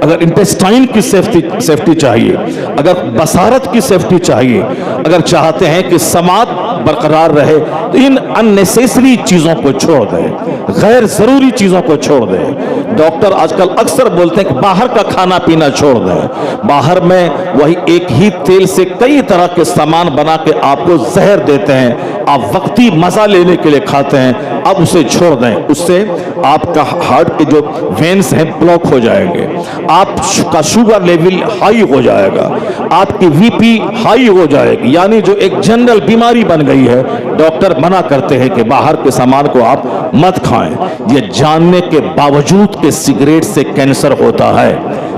Speaker 1: अगर इंटेस्टाइन की सेफ्टी चाहिए, अगर बसारत की सेफ्टी चाहिए, अगर चाहते हैं कि समाज बरकरार रहे, तो इन अननेसेसरी चीजों को छोड़ दें, गैर जरूरी चीजों को छोड़ दें। डॉक्टर आजकल अक्सर बोलते हैं कि बाहर का खाना पीना छोड़ दें। बाहर में वही एक ही तेल से कई तरह के सामान बना के आपको जहर देते हैं, आप वक्ती मजा लेने के लिए खाते हैं, अब उसे छोड़ दें। उससे आपका हार्ट के जो वेन्स हैं ब्लॉक हो जाएंगे, आपका शुगर लेवल हाई हो जाएगा, आपकी वीपी हाई हो जाएगी, यानी जो एक जनरल बीमारी बन गई है। डॉक्टर मना करते हैं कि बाहर के सामान को आप मत खाएं। ये जानने के बावजूद कि सिगरेट से कैंसर होता है,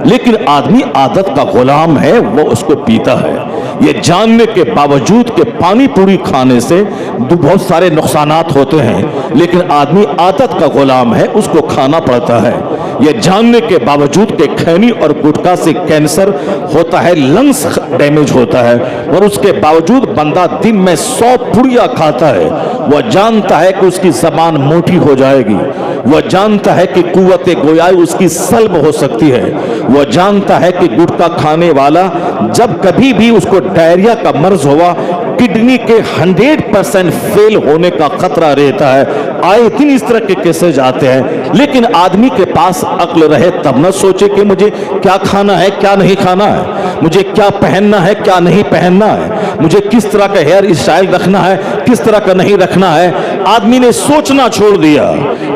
Speaker 1: लेकिन आदमी आदत का गुलाम है, वो उसको पीता है। ये जानने के बावजूद कि पानी पूरी खाने से बहुत सारे नुकसानात होते हैं, लेकिन आदमी आदत का गुलाम है, उसको खाना पड़ता है। ये जानने के बावजूद कि खैनी और गुटखा से कैंसर होता है, लंग्स डैमेज होता है, और उसके बावजूद बंदा दिन में 100 पुड़िया खाता है। वह जानता है कि उसकी जबान मोटी हो जाएगी, वह जानता है कि कुव्वते गोयाई उसकी सल्ब हो सकती है, वह जानता है कि गुटखा खाने वाला जब कभी भी उसको डायरिया का मर्ज हुआ, किडनी के 100% फेल होने का खतरा रहता है। आए दिन इस तरह के केसेज आते हैं, लेकिन आदमी के पास अक्ल रहे तब न सोचे कि मुझे क्या खाना है क्या नहीं खाना है, मुझे क्या पहनना है क्या नहीं पहनना है, मुझे किस तरह का हेयर स्टाइल रखना है किस तरह का नहीं रखना है। आदमी ने सोचना छोड़ दिया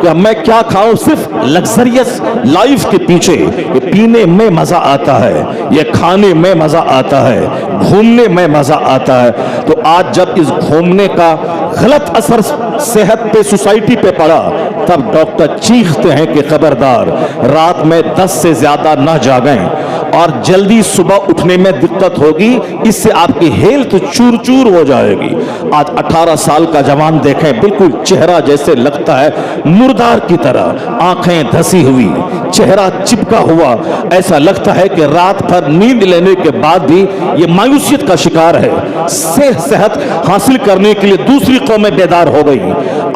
Speaker 1: कि मैं क्या खाऊं। सिर्फ लग्जरियस लाइफ के पीछे, ये पीने में मजा आता है, ये खाने में मजा आता है, घूमने में मजा आता है। तो आज जब इस घूमने का गलत असर सेहत पे, सोसाइटी पे पड़ा, तब डॉक्टर चीखते हैं कि खबरदार रात में 10 से ज्यादा ना जागें और जल्दी सुबह उठने में दिक्कत होगी, इससे आपकी हेल्थ चूर चूर हो जाएगी। आज 18 साल का जवान देखें, बिल्कुल चेहरा जैसे लगता है मुर्दार की तरह, आंखें धसी हुई, चेहरा चिपका हुआ, ऐसा लगता है कि रात भर नींद लेने के बाद भी ये मायूसियत का शिकार है। सेहत हासिल करने के लिए दूसरी कौमें बेदार हो गई।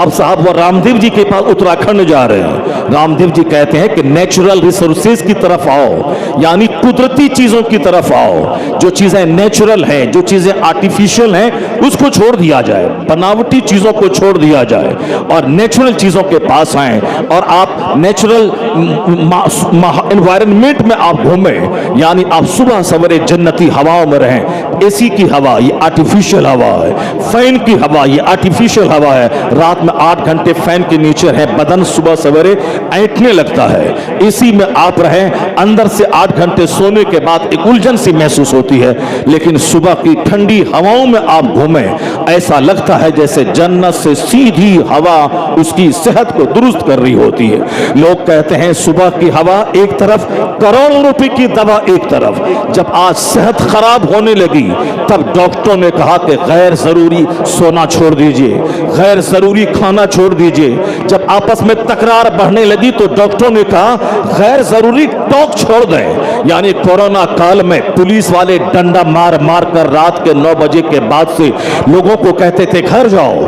Speaker 1: अब साहब वो रामदेव जी के पास उत्तराखंड जा रहे हैं। रामदेव जी कहते हैं कि नेचुरल रिसोर्सेज की तरफ आओ, यानी कुदरती चीजों की तरफ आओ। जो चीजें नेचुरल हैं, जो चीजें आर्टिफिशियल हैं, उसको छोड़ दिया जाए, बनावटी चीजों को छोड़ दिया जाए और नेचुरल चीजों के पास आए और आप नेचुरल एनवायरनमेंट में आप घूमें, यानी आप सुबह सवेरे जन्नती हवाओं में रहें। एसी की हवा ये आर्टिफिशियल हवा है, फैन की हवा ये आर्टिफिशियल हवा है। रात में 8 घंटे फैन के नीचे है, बदन सुबह सवेरे ऐंठने लगता है। एसी में आप रहें, अंदर से 8 घंटे सोने के बाद एक उलझन सी महसूस होती है, लेकिन सुबह की ठंडी हवाओं में आप घूमें, ऐसा लगता है जैसे जन्नत से सीधी हवा उसकी सेहत को दुरुस्त कर रही होती है। लोग कहते हैं सुबह की हवा एक तरफ, करोड़ों रुपए की दवा एक तरफ। जब आज सेहत खराब होने लगी, तब डॉक्टरों ने कहा कि गैर जरूरी सोना छोड़ दीजिए, गैर जरूरी
Speaker 3: खाना छोड़ दीजिए। जब आपस में तकरार बढ़ने लगी तो डॉक्टरों ने कहा गैर जरूरी टॉक छोड़ दें। यानी कोरोना काल में पुलिस वाले डंडा मार मार कर रात के 9 बजे के बाद से लोगों को कहते थे घर जाओ,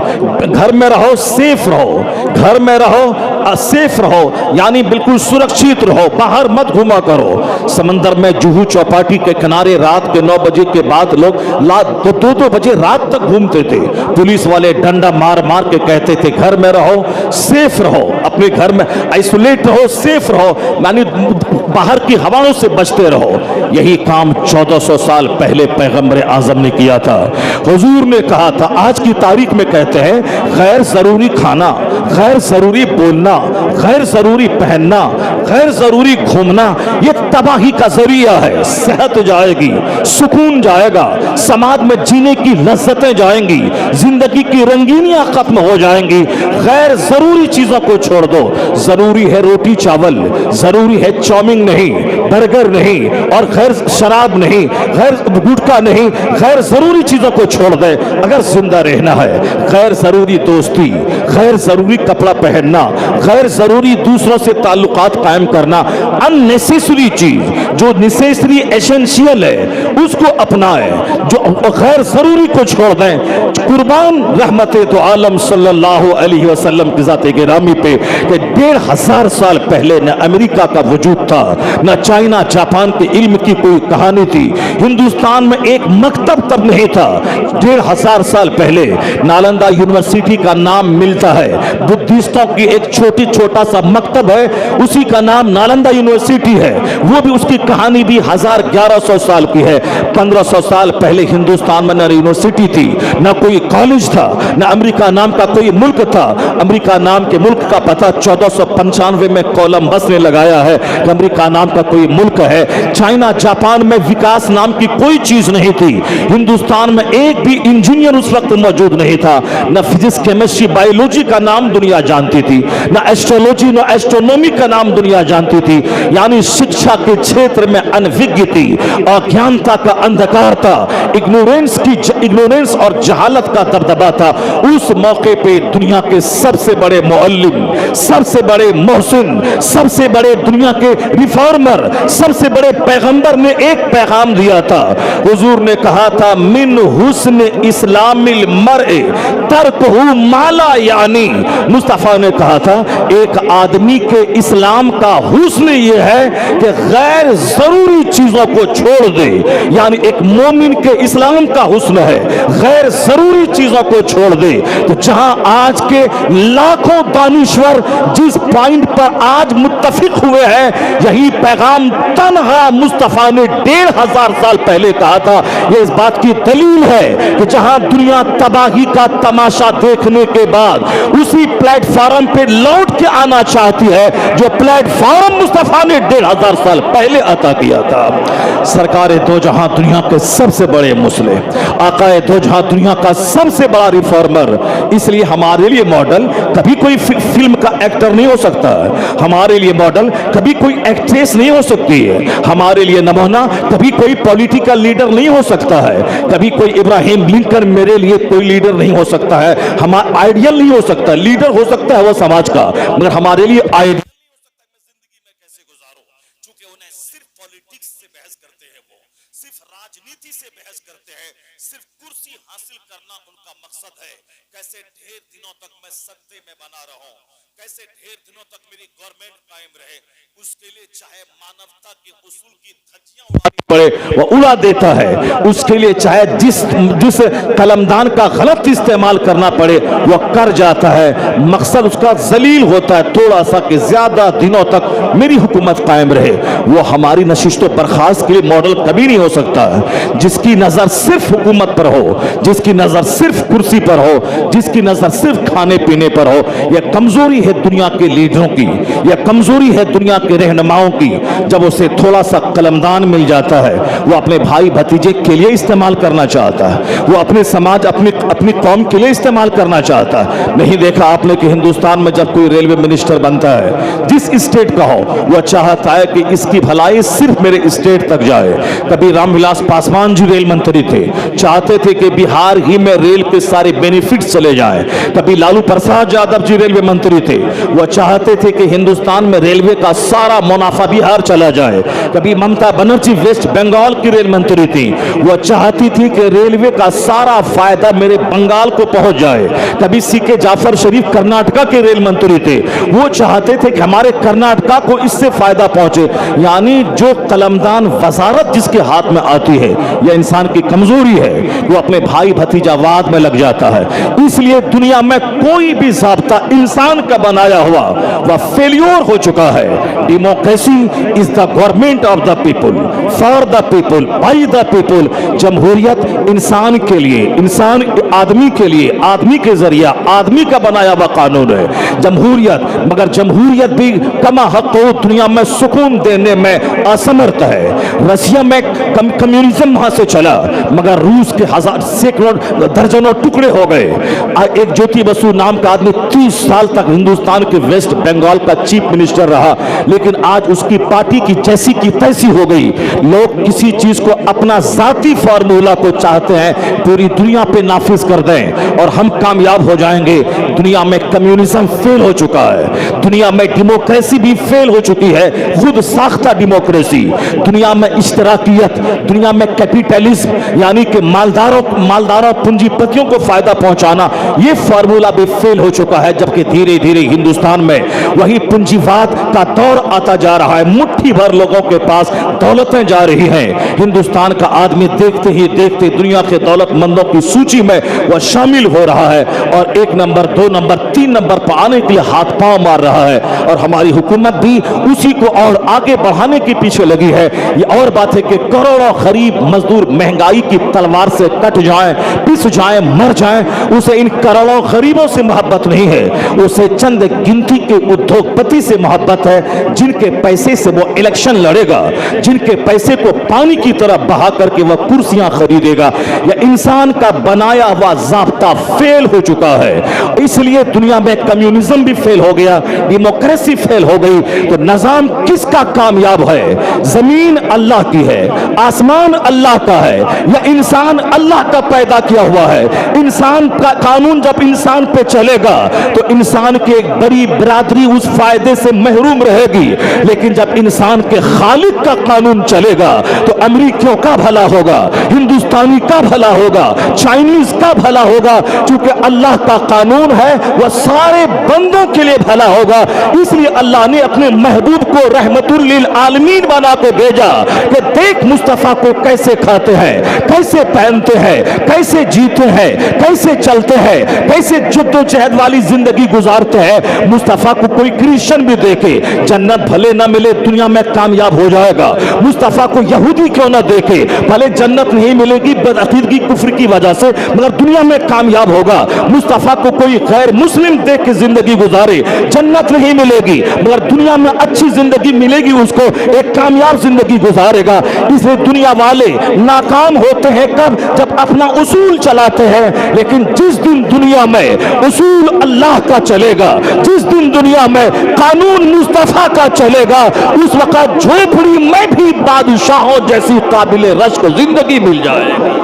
Speaker 3: घर में रहो, सेफ रहो, घर में रहो, सेफ रहो, यानी बिल्कुल सुरक्षित रहो, बाहर मत घुमा करो। समंदर में जुहू चौपाटी के किनारे रात के 9 बजे के बाद लोग 2-2 बजे रात तक घूमते थे। पुलिस वाले डंडा मार मार के कहते थे घर में रहो, सेफ रहो, अपने घर में आइसोलेट रहो, सेफ रहो, यानी बाहर की हवाओं से बचते रहो। यही काम 1400 साल पहले पैगंबर आजम ने किया था। हुजूर ने कहा था, आज की तारीख में कहते हैं गैर जरूरी खाना, गैर जरूरी बोलना, गैर जरूरी पहनना, गैर जरूरी घूमना, ये तबाही का जरिया है। सेहत जाएगी, सुकून जाएगा, समाज में जीने की लज्जतें जाएंगी, जिंदगी की रंगीनियां खत्म हो जाएंगी। गैर जरूरी चीजों को छोड़ दो। जरूरी है रोटी चावल, जरूरी है चाउमीन नहीं, बर्गर नहीं, और गैर शराब नहीं, गैर गुटखा नहीं, गैर जरूरी चीजों को छोड़ दे अगर जिंदा रहना है। गैर जरूरी दोस्ती, गैर जरूरी कपड़ा पहनना, गैर जरूरी दूसरों से ताल्लुकात कायम करना, अननेसेसरी चीज जो नेसेसरी एसेंशियल है उसको अपनाए, जो गैर जरूरी को छोड़ दें। कुर्बान रहमते तो आलम सल्लल्लाहु अलैहि वसल्लम की जाते गिरामी पे कि 1500 साल पहले न अमेरिका का वजूद था, न चाइना जापान के इल्म की कोई कहानी थी, हिंदुस्तान में एक मकतब तब नहीं था। 1500 साल पहले नालंदा यूनिवर्सिटी का नाम मिलता है, बुद्धिस्टों की एक छोटा सा मकतब है, उसी का नाम नालंदा यूनिवर्सिटी है। वो भी उसकी कहानी भी 1100 साल की है। 1500 साल पहले हिंदुस्तान में न यूनिवर्सिटी थी, न कोई कॉलेज था, न अमेरिका नाम का कोई मुल्क था। अमेरिका नाम के मुल्क का पता 1495 में कोलंबस ने लगाया है कि अमेरिका नाम का कोई मुल्क है। चाइना जापान में विकास नाम की कोई चीज नहीं थी। हिंदुस्तान में एक भी इंजीनियर उस वक्त मौजूद नहीं था। न फिजिक्स केमिस्ट्री बायोलॉजी का नाम दुनिया जानती थी, न एस्ट्रोलॉजी न एस्ट्रोनॉमी का नाम दुनिया जानती थी। यानी शिक्षा के क्षेत्र में अनभिज्ञ थी, अज्ञानता का अंधकार था, इग्नोरेंस और जहालत का दबदबा था। उस मौके पे दुनिया के सबसे बड़े मुअल्लिम, सबसे बड़े मोहसिन, सबसे बड़े दुनिया के रिफॉर्मर, सबसे बड़े पैगंबर ने एक पैगाम दिया था। हुजूर ने कहा था मिन हुस्न इस्लामिल मर्ए तर्कहु माला, यानी मुस्तफा ने कहा था एक आदमी के इस्लाम का हुस्न ये है कि गैर जरूरी चीजों को छोड़ दे। यानी एक मोमिन के इस्लाम का हुस्न है गैर जरूरी चीजों को छोड़ दे। तो जहां आज के लाखों दानिश्वर जिस पॉइंट पर आज मुत्तफिक हुए हैं, यही पैगाम तन्हा मुस्तफा ने 1500 साल पहले कहा था। यह इस बात की दलील है कि जहां दुनिया तबाही का तमाशा देखने के बाद उसी प्लेटफॉर्म पे लौट के आना चाहती है जो प्लेटफॉर्म मुस्तफा ने 1500 साल पहले अता किया था। सरकारे दो जहां दुनिया के सबसे बड़े मुस्लिम, आकाए दो जहां दुनिया का सबसे बड़ा रिफॉर्मर। इसलिए हमारे लिए मॉडल कभी कोई फिल्म का एक्टर नहीं हो सकता है, हमारे लिए मॉडल कभी कोई एक्ट्रेस नहीं हो सकती है, हमारे लिए नमूना कभी कोई पॉलिटिकल लीडर नहीं हो सकता है, कभी कोई इब्राहिम लिंकन मेरे लिए कोई लीडर नहीं हो सकता है, हमारा आइडियल नहीं हो सकता। लीडर हो सकता है वो समाज का, मगर हमारे लिए आइडियल
Speaker 4: सिर्फ राजनीति से बहस करते हैं, सिर्फ कुर्सी हासिल करना उनका मकसद है। कैसे ढेर दिनों तक मैं सत्ते में बना रहूं, कैसे ढेर दिनों तक मेरी गवर्नमेंट कायम रहे, उसके लिए चाहे मानवता के उसूल की धज्जियां उड़ानी
Speaker 3: पड़े वो उड़ा देता है, उसके लिए चाहे जिस कलमदान का गलत इस्तेमाल करना पड़े वो कर जाता है। मकसद उसका जलील होता है थोड़ा सा कि ज्यादा दिनों तक मेरी हुकूमत कायम रहे। वो हमारी नशिस्तो बर्खास्त के लिए मॉडल कभी नहीं हो सकता है। जिसकी नजर सिर्फ हुकूमत पर हो, जिसकी नजर सिर्फ कुर्सी पर हो, जिसकी नजर सिर्फ खाने पीने पर हो, यह कमजोरी है दुनिया के लीडरों की, यह कमजोरी है दुनिया के रहनुमाओं की। जब उसे थोड़ा सा कलमदान मिल जाता है वो अपने भाई भतीजे के लिए इस्तेमाल करना चाहता है, वो अपने समाज अपनी कौम के लिए इस्तेमाल करना चाहता है। नहीं देखा आपने कि हिंदुस्तान में जब कोई रेलवे मिनिस्टर बनता है, जिस स्टेट का हो, वह चाहता है कि इसकी भलाई सिर्फ मेरे स्टेट तक जाए। कभी रामविलास पासवान जी रेल मंत्री थे, चाहते थे कि बिहार ही में रेल के सारे बेनिफिट्स चले जाएं। कभी लालू प्रसाद यादव जी रेलवे मंत्री थे, वह चाहते थे कि हिंदुस्तान में रेलवे का सारा मुनाफा बिहार चला जाए। कभी ममता बनर्जी वेस्ट बंगाल की रेल मंत्री थी, वह चाहती थी कि रेलवे का सारा फायदा मेरे बंगाल को पहुंच जाए। कभी सीके जाफर शरीफ कर्नाटका के रेल मंत्री थे, वो चाहते थे कि हमारे कर्नाटका को इससे फायदा पहुंचे। यानी जो कलमदान वजारत जिसके हाथ में आती है, यह इंसान की कमजोरी है, वो अपने भाई भतीजावाद में लग जाता है। इसलिए दुनिया में कोई भी ज़ाब्ता इंसान का बनाया हुआ वह फेल्योर हो चुका है। Democracy is the government of the people, for the people, by the people. जमहूरियत इंसान के लिए, इंसान आदमी के लिए, आदमी के जरिया आदमी का बनाया हुआ कानून है जमहूरियत। मगर जमहूरियत भी कमा हक को दुनिया में सुकून देने में असमर्थ है। रशिया में कम्युनिज्म वहां से चला, मगर रूस के हजार सैकड़ों दर्जनों टुकड़े हो गए। एक ज्योति बसु नाम का आदमी 30 साल तक हिंदुस्तान के वेस्ट बंगाल का चीफ मिनिस्टर रहा, लेकिन आज उसकी पार्टी की जैसी की तैसी हो गई। लोग किसी चीज को अपना जाती फार्मूला को चाहते हैं पूरी दुनिया पे नाफिज कर दें और हम कामयाब हो जाएंगे। दुनिया में कम्युनिज्म फेल हो चुका है, दुनिया में डेमोक्रेसी भी फेल हो चुकी है, खुद साख्ता डेमोक्रेसी। दुनिया में इश्तराकियत, दुनिया में कैपिटलिज्म यानी कि मालदारों पूंजीपतियों को फायदा पहुंचाना, यह फार्मूला भी फेल हो चुका है। जबकि धीरे धीरे हिंदुस्तान में वही पूंजीवाद का दौर आता जा रहा है, मुट्ठी भर लोगों के पास दौलतें जा रही हैं। हिंदुस्तान का आदमी देखते ही देखते दुनिया के दौलतमंदों की सूची में वह शामिल हो रहा है और 1 नंबर 2 नंबर 3 नंबर पर आने के लिए हाथ पांव मार रहा है। और हमारी हुकूमत भी उसी को और आगे बढ़ाने के पीछे लगी है। ये और बात है कि करोड़ों गरीब मजदूर महंगाई की तलवार से कट जाएं, पिस जाएं, मर जाएं, उसे इन करोड़ों गरीबों से मोहब्बत नहीं है, उसे चंद गिनती के उद्योगपति से मोहब्बत है जिनके पैसे से वो इलेक्शन लड़ेगा, जिनके पैसे को पानी की तरह बहा करके वह कुर्सियां खरीदेगा। यह इंसान का बनाया हुआ ज़ाब्ता फेल हो चुका है। इसलिए दुनिया में कम्युनिज्म भी फेल हो गया, डेमोक्रेसी फेल हो गई। तो निजाम किसका कामयाब है? जमीन अल्लाह की है, आसमान अल्लाह का है, यह इंसान अल्लाह का पैदा किया हुआ है। इंसान का कानून जब इंसान पे चलेगा तो इंसान की एक बड़ी बिरादरी उस फायदे से महरूम रहेगी। लेकिन जब इंसान के खालिक का कानून चलेगा तो अमेरिकियों का भला होगा, हिंदुस्तानी का भला होगा, चाइनीज का भला होगा। क्योंकि अल्लाह का कानून है वह सारे बंदों के लिए भला होगा। इसलिए अल्लाह ने अपने महबूब को रहमतुल लिल आलमीन बना के भेजा कि देख मुस्तफा को कैसे खाते हैं, कैसे पहनते हैं, कैसे जीते हैं, कैसे चलते हैं, कैसे जद्दोजहद वाली जिंदगी गुजारते हैं। मुस्तफा को कोई क्रिश्चियन भी देखे, जन्नत भले ना मिले दुनिया में कामयाब हो जाएगा। मुस्तफा को यहूदी क्यों ना देखे, भले जन्नत नहीं मिलेगी बदअकीदगी कुफ्र की वजह से, मगर दुनिया में कामयाब होगा। मुस्तफा को कोई गैर मुस्लिम देख के जिंदगी गुजारे, जन्नत नहीं मिलेगी मगर दुनिया में अच्छी जिंदगी मिलेगी, उसको एक कामयाब जिंदगी गुजारेगा। इसलिए दुनिया वाले नाकाम होते हैं कब? जब अपना उसूल चलाते हैं। लेकिन जिस दिन दुनिया में उसूल अल्लाह का चलेगा, जिस दिन दुनिया में कानून मुस्तफा का चलेगा, उस वक्त झोपड़ी में भी बादशाहों जैसी काबिल रश्क जिंदगी मिल जाएगी।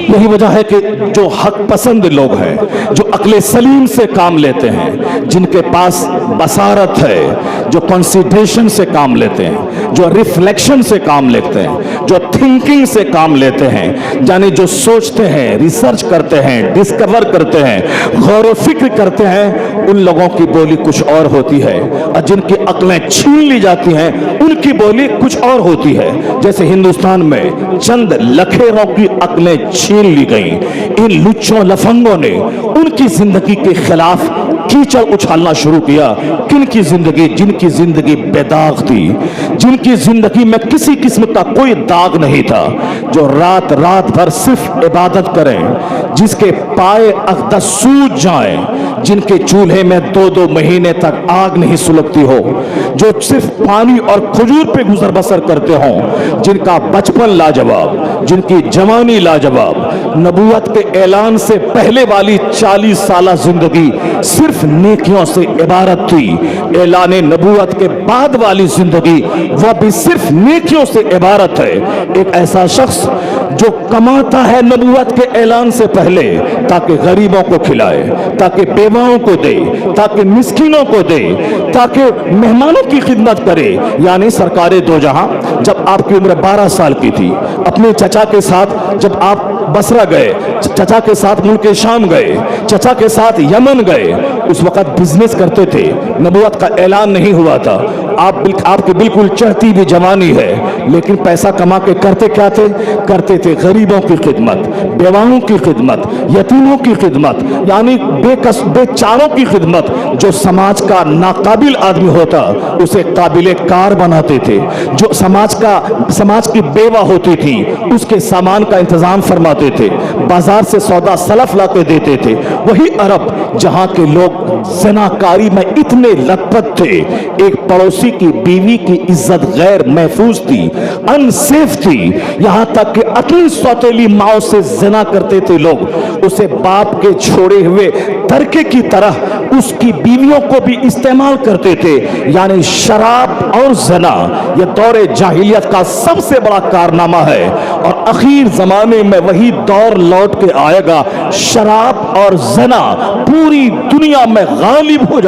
Speaker 3: यही वजह है कि जो हक पसंद लोग हैं, जो अक्ले सलीम से काम लेते हैं, जिनके पास बसारत है, जो कंसिडरेशन से काम लेते हैं, जो रिफ्लेक्शन से काम लेते हैं, जो थिंकिंग से काम लेते हैं, यानी जो सोचते हैं, रिसर्च करते हैं, डिस्कवर करते हैं, गौर व फिक्र करते हैं, उन लोगों की बोली कुछ और होती है। और जिनकी अक्लें छीन ली जाती हैं उनकी बोली कुछ और होती है। जैसे हिंदुस्तान में चंद लखेरों की अक्लें छीन ली गई, इन लुच्चों लफंगों ने उनकी जिंदगी के खिलाफ कीचड़ उछालना शुरू किया। किनकी जिंदगी? जिनकी जिंदगी बेदाग थी, जिनकी जिंदगी में किसी किस्म का कोई दाग नहीं था, जो रात रात भर सिर्फ इबादत करें, जिसके पाए अक़दस सूज जाएं, जिनके चूल्हे में 2-2 महीने तक आग नहीं सुलगती हो, जो सिर्फ पानी और खजूर पे गुजर बसर करते हों, जिनका बचपन लाजवाब, जिनकी जवानी लाजवाब, नबूवत के ऐलान से पहले वाली 40 साल जिंदगी सिर्फ नेकियों से इबारत थी, ऐलान नबूवत के बाद वाली जिंदगी वह भी सिर्फ नेकियों से इबारत है। एक ऐसा शख्स जो कमाता है नबूवत के ऐलान से पहले ताकि गरीबों को खिलाए, ताकि बेवाओं को दे, ताकि मिस्कीनों को दे, ताकि मेहमानों की खिदमत करे, यानी सरकारे दो जहां। जब आपकी उम्र 12 साल की थी, अपने चचा के साथ जब आप बसरा गए, चचा के साथ मुल्क शाम गए, चचा के साथ यमन गए, उस वक्त बिजनेस करते थे, नबूवत का ऐलान नहीं हुआ था, आपकी बिल्कुल चढ़ती भी जवानी है, लेकिन पैसा कमा के करते क्या थे? करते थे गरीबों की खिदमत, बेवाओं की खिदमत, यतीमों की खिदमत, यानी बेचारों की खिदमत। जो समाज का नाकाबिल आदमी होता उसे काबिल कार बनाते थे, जो समाज की बेवा होती थी उसके सामान का इंतजाम फरमाते थे, बाजार से सौदा सलफ ला के देते थे। वही अरब जहां के लोग ज़नाकारी में इतने लथपथ थे, एक पड़ोसी की बीवी की इज्जत गैर महफूज थी, अनसेफ थी, यहां तक कि अपनी सौतेली माओ से ज़ना करते थे लोग, उसे बाप के छोड़े हुए तरके की तरह उसकी बीवियों को भी इस्तेमाल करते थे। यानी शराब और ज़ना यह दौरे जाहिलियत का सबसे बड़ा कारनामा है, और आखिर जमाने में वही दौर लौट के आएगा, शराब और ज़ना पूरी दुनिया में गालिब हो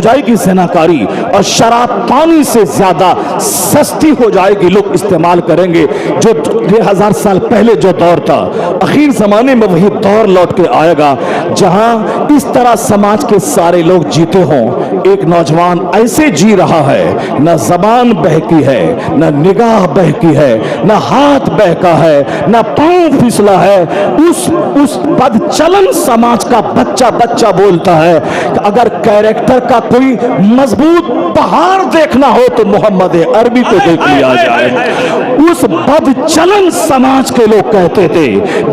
Speaker 3: जाएगी ज़नाकारी, और शराब पानी से ज्यादा सस्ती हो जाएगी, लोग इस्तेमाल करेंगे। जो 2000 साल पहले जो दौर था, आखिर जमाने में वही दौर लौट के आएगा जहां इस तरह समाज के सारे लोग जीते हों। एक नौजवान ऐसे जी रहा है, न जबान बहकी है, न निगाह बहकी है, न हाथ बहका है, न पांव फिसला है। उस बदचलन समाज का बच्चा बोलता है कि अगर कैरेक्टर का कोई मजबूत पहाड़ देखना हो तो मोहम्मद अरबी को देख लिया जाए। उस बदचलन समाज के लोग कहते थे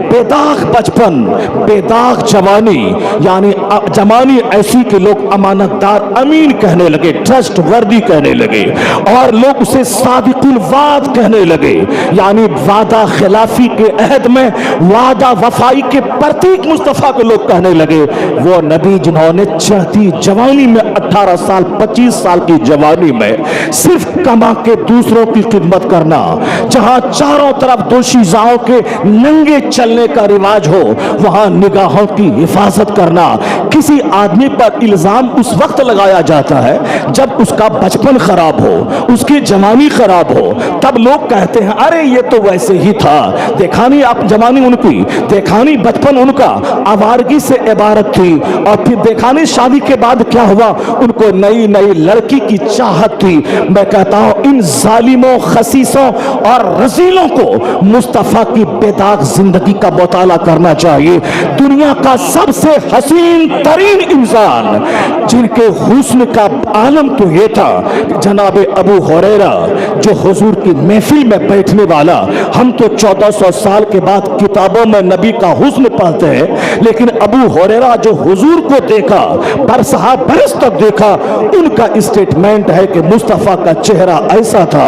Speaker 3: बेदाग बचपन, बेदाग जवानी, यानी जवानी ऐसी कि लोग अमानतदार अमीन कहने लगे, ट्रस्ट वर्दी कहने लगे, और लोग उसे सादिकुल वाद कहने लगे, यानी वादा खिलाफी के अहद में वादा वफाई के प्रतीक मुस्तफा को लोग कहने लगे। वो नबी जिन्होंने चढ़ती जवानी में 18 साल 25 साल की जवानी में सिर्फ कमा के दूसरों की खिदमत करना, जहां चारों तरफ दोशीजाओं के नंगे चलने का रिवाज हो, वहां निगाहों की हिफाजत करना। किसी आदमी पर इल्जाम उस वक्त लगाया जाता है जब उसका बचपन खराब हो, उसकी जवानी खराब हो, तब लोग कहते हैं अरे ये तो वैसे ही था, देखा नहीं आप जवानी उनकी, देखा नहीं बचपन उनका आवारगी से इबारत थी, और फिर देखा नहीं शादी के बाद क्या हुआ, उनको नई नई लड़की की चाहत थी। मैं कहता हूं इन जालिमों, खसीसों और रजीलों को मुस्तफा की बेदाग जिंदगी का मुताला करना चाहिए। दुनिया का सबसे हसीन तरीन इंसान जिनके हुस्न का आलम तो ये था, जनाब अबू हुरैरा जो हुजूर की महफिल में बैठने वाला। हम तो 1400 साल के बाद किताबों में नबी का हुस्न पाते हैं, लेकिन अबू हुरैरा जो हुजूर को देखा, बरसहा बरस तक देखा, उनका स्टेटमेंट है कि मुस्तफा का चेहरा ऐसा था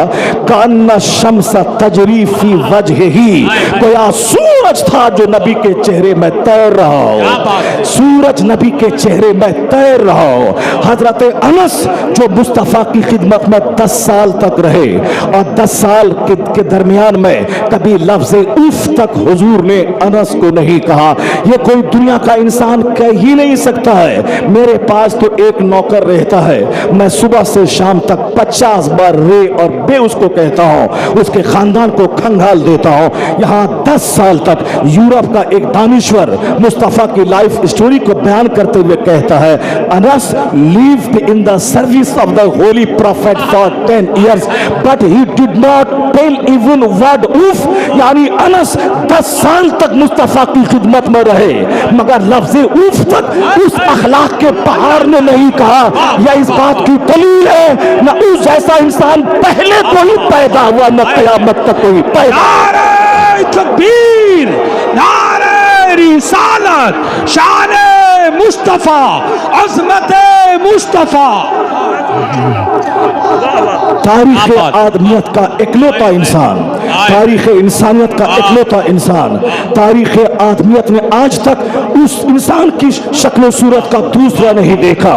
Speaker 3: कान्ना शम्स तजरी फी वजहिही, गोया सूरज था जो नबी के चेहरे में तैर रहा हो, सूरज नबी के चेहरे में तैर रहा हो। हजरत अनस जो मुस्तफा की खिदमत में 10 साल तक रहे, और 10 साल के दरमियान में कभी लफ्ज़ उफ तक हुजूर ने अनस को नहीं कहा। ये कोई दुनिया का इंसान कह ही नहीं सकता है। मेरे पास तो एक नौकर रहता है, मैं सुबह से शाम तक 50 बार रे और बे उसको कहता हूँ, उसके खानदान को खंगाल देता हूँ। यहाँ 10 साल तक यूरोप का एक दानिश्वर मुस्तफा की लाइफ स्टोरी को बयान करते हुए कहता है, Anas lived in the service of the holy prophet for 10 years, but he did not spell even word उफ, यानी अनस 10 साल तक मुस्तफा की खिदमत में रहे मगर लफ्ज उफ तक उस अखलाक के पहाड़ ने नहीं कहा। यह इस बात की दलील है न उस जैसा इंसान पहले कोई पैदा हुआ न क़यामत तक कोई पैदा।
Speaker 2: नारे तकबीर, नारे रिसालत, शान मुस्तफा, अज़मत मुस्तफा।
Speaker 3: तारीख आदमियत का इकलौता इंसान, तारीख इंसानियत का इकलौता इंसान, तारीख आदमियत ने आज तक उस इंसान की शक्ल सूरत का दूसरा नहीं देखा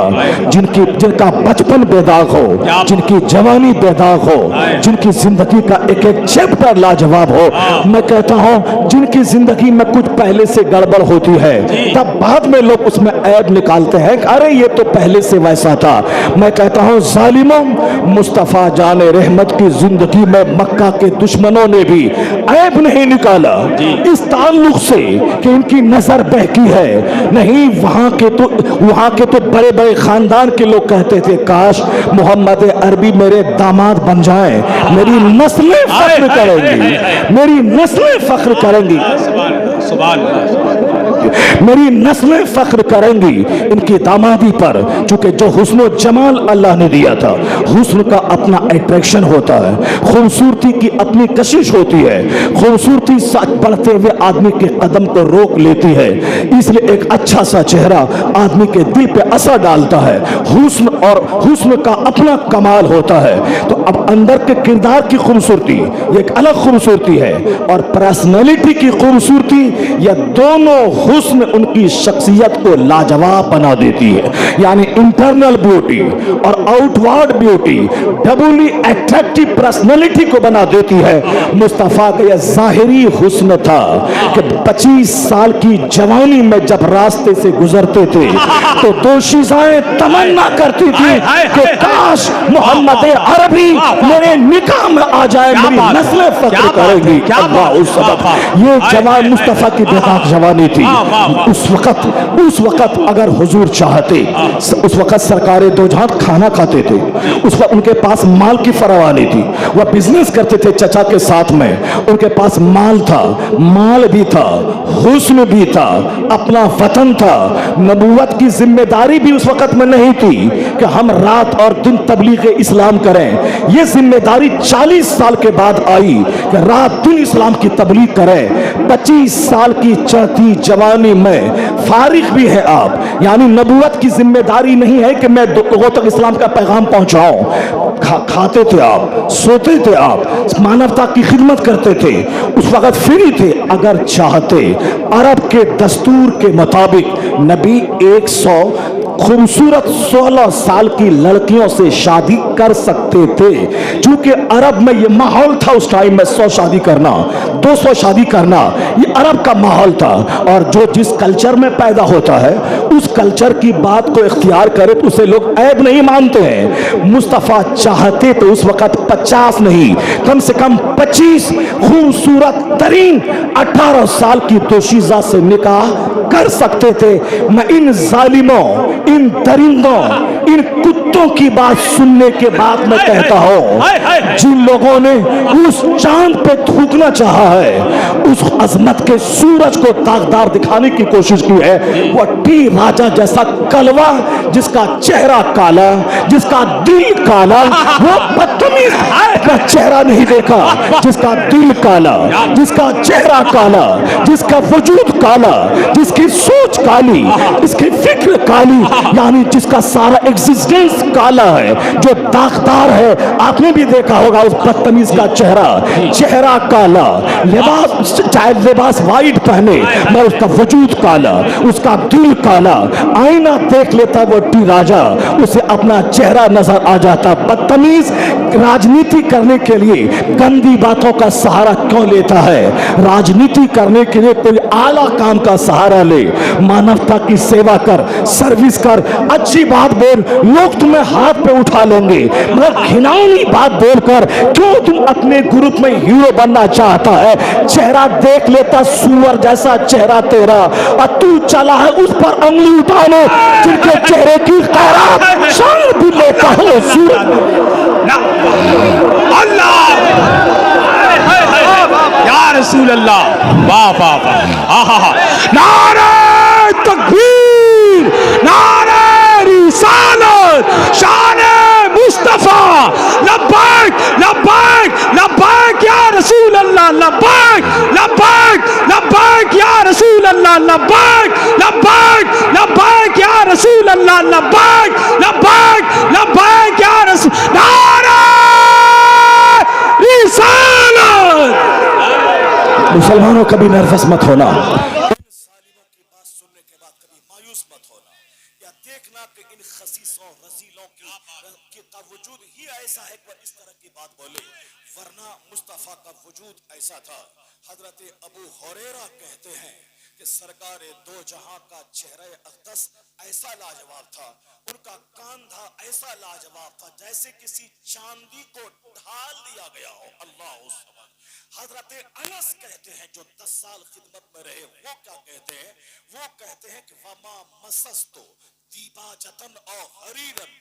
Speaker 3: जिनका बचपन बेदाग हो, जिनकी जवानी बेदाग हो, जिनकी जिंदगी का एक एक चैप्टर लाजवाब हो। मैं कहता हूं जिनकी जिंदगी में कुछ पहले से गड़बड़ होती है तब बाद में लोग उसमें ऐब निकालते हैं, अरे ये तो पहले से वैसा था। मैं कहता हूं जालिमों, मुस्तफा जाने रहमत की जिंदगी में मक्का के दुश्मनों ने भी ऐब नहीं निकाला इस ताल्लुक से कि इनकी नजर बहकी है। नहीं, वहां के तो बड़े बड़े खानदान के लोग कहते थे काश मोहम्मद अरबी मेरे दामाद बन जाएं, मेरी नस्लें फख्र करेंगी, मेरी नस्लें फख्र करेंगी, मेरी नस्लें फख्र करेंगी इनकी दामादी पर। चूंकि जो हुस्न जमाल अल्लाह ने दिया था, हुस्न का अपना अट्रैक्शन होता है, खूबसूरती की अपनी कशिश होती है, खूबसूरती साथ बढ़ते हुए आदमी के कदम को रोक लेती है, इसलिए एक अच्छा सा चेहरा आदमी के दिल पे असर डालता है। हुस्न और हुस्न का अपना कमाल होता है। तो अब अंदर के किरदार की खूबसूरती एक अलग खूबसूरती है और पर्सनैलिटी की खूबसूरती, यह दोनों हुस्न उनकी शख्सियत को लाजवाब बना देती है। यानी इंटरनल ब्यूटी और आउटवर्ड ब्यूटी डबली अट्रैक्टिव पर्सनैलिटी को बना देती है। मुस्तफा का यह जाहिरी हुस्न था कि 25 साल की जवानी में जब रास्ते से गुजरते थे तो दोशीज़ाएं तमन्ना करती थी कि काश मोहम्मद अरबी मेरे निकाह में आ जाए, मेरी नस्लें फख्र करेंगी। ये जवान मुस्तफा की बेताक जवानी थी। उस वक्त अगर हुजूर चाहते, उस वक्त सरकारें दो जहां खाना खाते थे, उस वक्त उनके पास माल की फरावानी थी, वह बिजनेस करते थे चचा के साथ में, उनके पास माल था, माल भी था, हुस्न भी था, अपना वतन था। नबूवत की जिम्मेदारी भी उस वक्त में नहीं थी कि हम रात और दिन तबलीग इस्लाम करें। यह जिम्मेदारी 40 साल के बाद आई कि रात दिन इस्लाम की तबलीग करें। 25 साल की चढ़ती जवानी में फारिग भी है आप, यानी नबूवत की जिम्मेदारी नहीं है कि मैं लोगों तक इस्लाम का पैगाम पहुंचाऊं। खाते थे आप, सोते थे आप, मानवता की खिदमत करते थे, उस वक्त फ्री थे। अगर चाहते अरब के दस्तूर के मुताबिक नबी 100 खूबसूरत 16 साल की लड़कियों से शादी कर सकते थे। क्योंकि अरब में यह माहौल था उस टाइम में 100 शादी करना, 200 शादी करना, ये अरब का माहौल था। और जो जिस कल्चर में पैदा होता है उस कल्चर की बात को इख्तियार करे तो उसे लोग ऐब नहीं मानते हैं। मुस्तफा चाहते तो उस वक्त 50 नहीं, कम से कम 25 खूबसूरत तरीन 18 साल की दोशीज़ा से निकाह कर सकते थे। मैं इन जालिमों, इन दरिंदों, इन कुत्तों की बात सुनने के बाद मैं कहता हूं जिन लोगों ने उस चांद पे थूकना चाहा है, उस अजमत के सूरज को दागदार दिखाने की कोशिश की है, वो टी राजा जैसा कलवा जिसका चेहरा काला, जिसका दिल काला, वो बदतमीज का चेहरा नहीं देखा, जिसका दिल काला, जिसका चेहरा काला, जिसका वजूद काला, जिसकी सोच काली, इसकी फिक्र काली, यानी जिसका सारा एग्जिस्टेंस काला है, जो दागदार है। आपने भी देखा होगा उस बदतमीज का चेहरा काला, लिबास चाहे लिबास वाइट पहने मगर उसका वजूद काला, उसका दिल काला। आईना देख लेता वो टी राजा, उसे अपना चेहरा नजर आ जाता। बदतमीज राजनीति करने के लिए गंदी बातों का सहारा क्यों लेता है? राजनीति करने के लिए कोई आला काम का सहारा ले, मानवता की सेवा कर, सर्विस कर, अच्छी बात बोल, लोग तुम्हें हाथ पे उठा लेंगे। मगर घिनौनी बात बोलकर क्यों तुम अपने ग्रुप में हीरो बनना चाहता है? चेहरा देख लेता सुअर जैसा चेहरा तेरा, और तू चला है उस पर उंगली उठाने जिनके चेहरे की खैरात शान भी लेता हो।
Speaker 2: अल्लाह रसूल अल्लाह, वाह वाह वाह, आहा, नारे तकबीर, नारे रिसालत, शाने मुस्तफा, लब्बैक लब्बैक लब्बैक या रसूल अल्लाह, लब्बैक लब्बैक लब्बैक या रसूल अल्लाह, लब्बैक लब्बैक लब्बैक या रसूल अल्लाह, लब्बैक लब्बैक लब्बैक या रसूल, नारे रिसालत।
Speaker 3: मुसलमानों कभी नर्वस मत होना,
Speaker 4: जालिमों की बात सुनने के बाद कभी मायूस मत होना, या देखना कि इन खसीसों रजीलों का वजूद ही ऐसा है कि इस तरह की बात बोले, वरना मुस्तफा का वजूद ऐसा था। हजरत अबू हुरैरा कहते हैं कि सरकार दो जहां का चेहरा अक़दस ऐसा लाजवाब था, उनका कांधा ऐसा लाजवाब था जैसे किसी चांदी को ढाल दिया गया हो। अल्लाह अकबर। हजरत अनस कहते हैं, जो 10 साल खिदमत में रहे, वो क्या कहते हैं? वो कहते हैं कि वमा मसस्तु दीबाजतन और हरीरन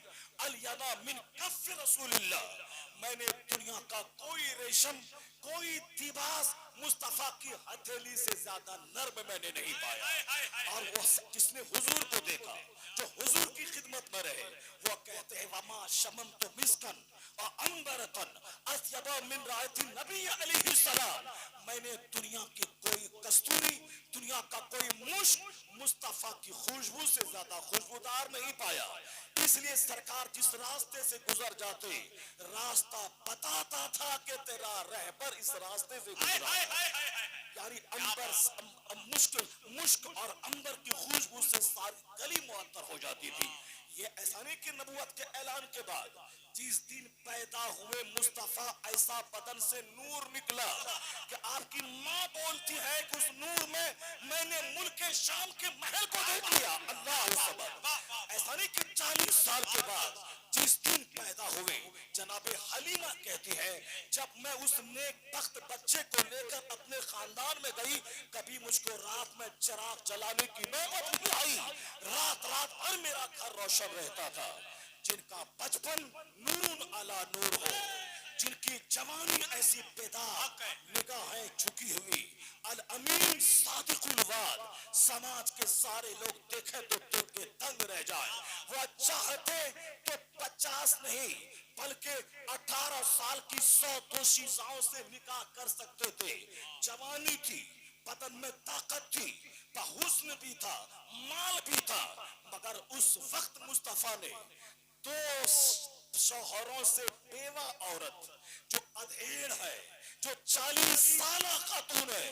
Speaker 4: अलियाना मिन कफ रसूलिल्लाह, मैंने दुनिया का कोई रेशम, कोई दिबाज मुस्तफा की हथेली से ज्यादा नर्म मैंने नहीं पाया। और वो जिसने हुजूर को देखा, जो हुजूर की खिदमत में रहे, वो कहते हैं वमा शमम तो मिस्कन और अंबरतन अत्यबा मिन रायती नबी अलैहि सलाम, मैंने दुनिया की कोई कस्तूरी, दुनिया का कोई मुश्क मुस्तफा की खुशबू से ज्यादा खुशबूदार नहीं पाया। इसलिए सरकार जिस रास्ते से गुजर जाते, रास्ता बताता था कि तेरा रहबर इस रास्ते से गुजरा, यानी अंबर मुश्क और अंबर की खुशबू से सारी गली मुअत्तर हो जाती थी। ये ऐसा नहीं कि नबूवत के ऐलान के बाद जिस दिन पैदा हुए मुस्तफा, ऐसा बदन से नूर निकला कि आपकी माँ बोलती है कि उस नूर में मैंने मुल्क शाम के महल को देख लिया। अल्लाह अकबर। ऐसा नहीं कि 40 साल के बाद जिस दिन पैदा हुए, जनाबे हलीमा कहती है, जब मैं उस नेक बख्त बच्चे को लेकर अपने खानदान में गई, कभी मुझको रात में चिराग जलाने की नौबत नहीं आई। रात रात भर मेरा घर रोशन रहता था। जिनका बचपन नूरुन अला नूर हो, जिनकी जवानी ऐसी बेदाग, निगाहें झुकी हुई, अल अमीन सादिकुल वाद, समाज के सारे लोग देखे तो देख के दंग रह जाए। वो चाहते तो 50 नहीं बल्कि 18 साल की 100 दोशीजाओं से निकाह कर सकते थे। जवानी थी, बदन में ताकत थी, हुस्न भी था, माल भी था, मगर उस वक्त मुस्तफा ने 2 शौहरों से बेवा औरत जो अधेड़ है, जो 40 साल खातून है,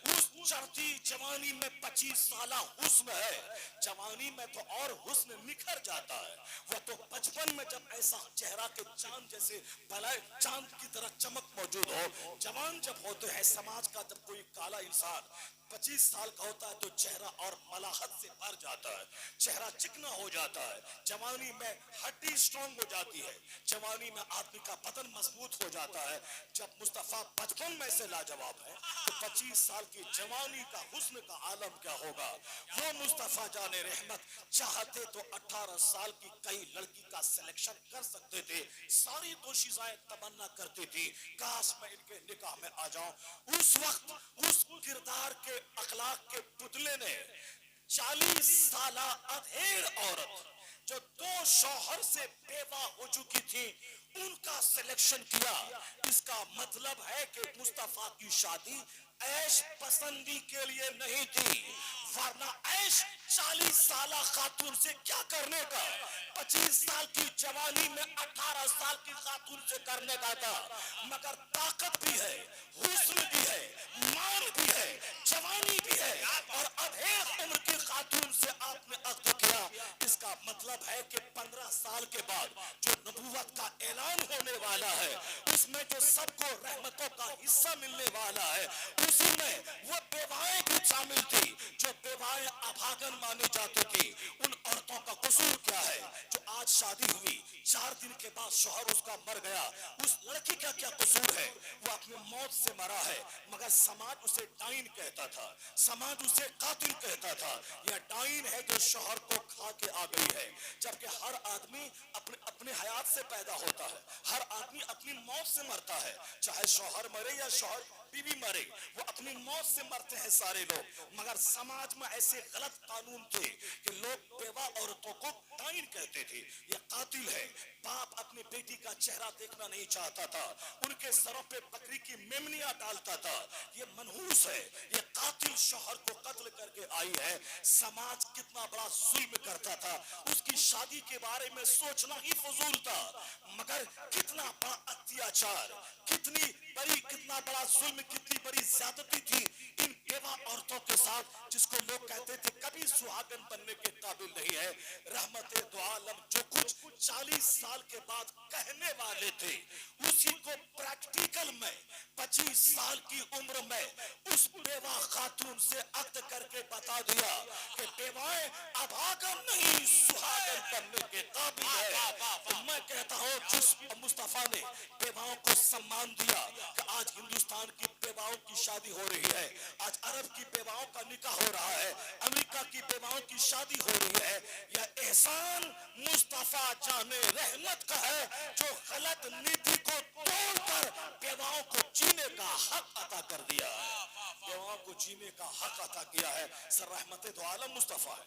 Speaker 4: उस चढ़ती जवानी में 25 साल हुस्न है। जवानी में तो और हुस्न निखर जाता है। वो तो बचपन में जब ऐसा चेहरा के चांद जैसे भलाई चांद की तरह चमक मौजूद हो, जवान जब होते हैं, समाज का जब कोई काला इंसान 25 साल का होता है तो चेहरा और मलाहत से भर जाता है, चेहरा चिकना हो जाता है। जवानी में हड्डी स्ट्रॉन्ग हो जाती है, जवानी में आदमी का बदन मजबूत हो जाता है। जब मुस्तफा बचपन में से लाजवाब है तो 25 साल की जवानी का हुस्न का आलम क्या होगा। वो मुस्तफा जाने रहमत चाहते तो 18 साल की कई लड़की का सिलेक्शन कर सकते थे। सारी दोशीज़ाएं तमन्ना करती थी, काश मैं इनके निकाह में आ जाऊं। उस वक्त उस किरदार के अखलाक के पुतले ने 40 साल अधेड़ औरत जो 2 शौहर से बेवा हो चुकी थी, उनका सिलेक्शन किया। इसका मतलब है कि मुस्तफा की शादी ऐश पसंदी के लिए नहीं थी, वरना ऐश 40 साल खातून से क्या करने का, 25 साल की जवानी में 18 साल की खातून से करने का था। मगर ताकत भी है, हुस्न भी है, मान भी है, जवानी भी है, और अधेड़ उम्र की खातून से आपने अक़्द किया। इसका मतलब है कि 15 साल के बाद जो नबूवत का ऐलान होने वाला है, उसमें जो सबको रहमतों का हिस्सा मिलने वाला है, उसी में वो बेवाएं भी शामिल थी, जो बेवाएं अभागन मानी जाती थी। उन औरतों का कसूर क्या है जो आज शादी हुई, 4 दिन के बाद शौहर उसका मर गया, उस लड़की का क्या कसूर है? वो अपनी मौत से मरा है, मगर समाज उसे डाइन कहता था, समाज उसे कातिल कहता था। यह डाइन है जो शौहर को खा के आ गई है। जबकि हर आदमी अपने हयात से पैदा होता है, हर आदमी अपनी मौत से मरता है, चाहे शौहर मरे या शौहर बीवी मरे, वो अपनी मौत से मरते हैं सारे लोग, मगर समाज में ऐसे गलत कानून थे कि लोग बेवा औरतों को डाइन कहते थे, ये कातिल है। बाप अपनी बेटी का चेहरा देखना नहीं चाहता था, उनके सरों पे बकरी की मेमनियां डालता था। ये मनहूस है, ये कातिल शौहर को कत्ल करके आई है। समाज कितना बड़ा जुल्म करता था, उसकी शादी के बारे में सोचना ही फजूल था, मगर कितना बड़ा अत्याचार, कितना बड़ा जुल्म, कितनी बड़ी ज्यादती थी इन बेवा औरतों के साथ, जिसको लोग कहते थे कभी सुहागन बनने के काबिल नहीं है। रहमते दो आलम जो कुछ 40 साल के बाद कहने वाले थे, उसी को प्रैक्टिकल में 25 साल की उम्र में उस बेवा खातून से अक्द करके बता दिया कि बेवाएं अब आगन नहीं सुहागन बनने के काबिल है। तो मैं कहता हूँ जिस मुस्तफा ने बेवाओं को सम्मान दिया कि आज हिंदुस्तान की बेवाओं की शादी हो रही है, आज अरब की बेवाओं का निकाह हो रहा है, अमेरिका की बेवाओं की शादी हो रही है, यह एहसान मुस्तफा जाने रहमत का है जो गलत नीति को तोड़कर बेवाओं को जीने का हक अता कर दिया है, बेवाओं को जीने का हक अता किया है। सर रहमत दो आलम मुस्तफा है।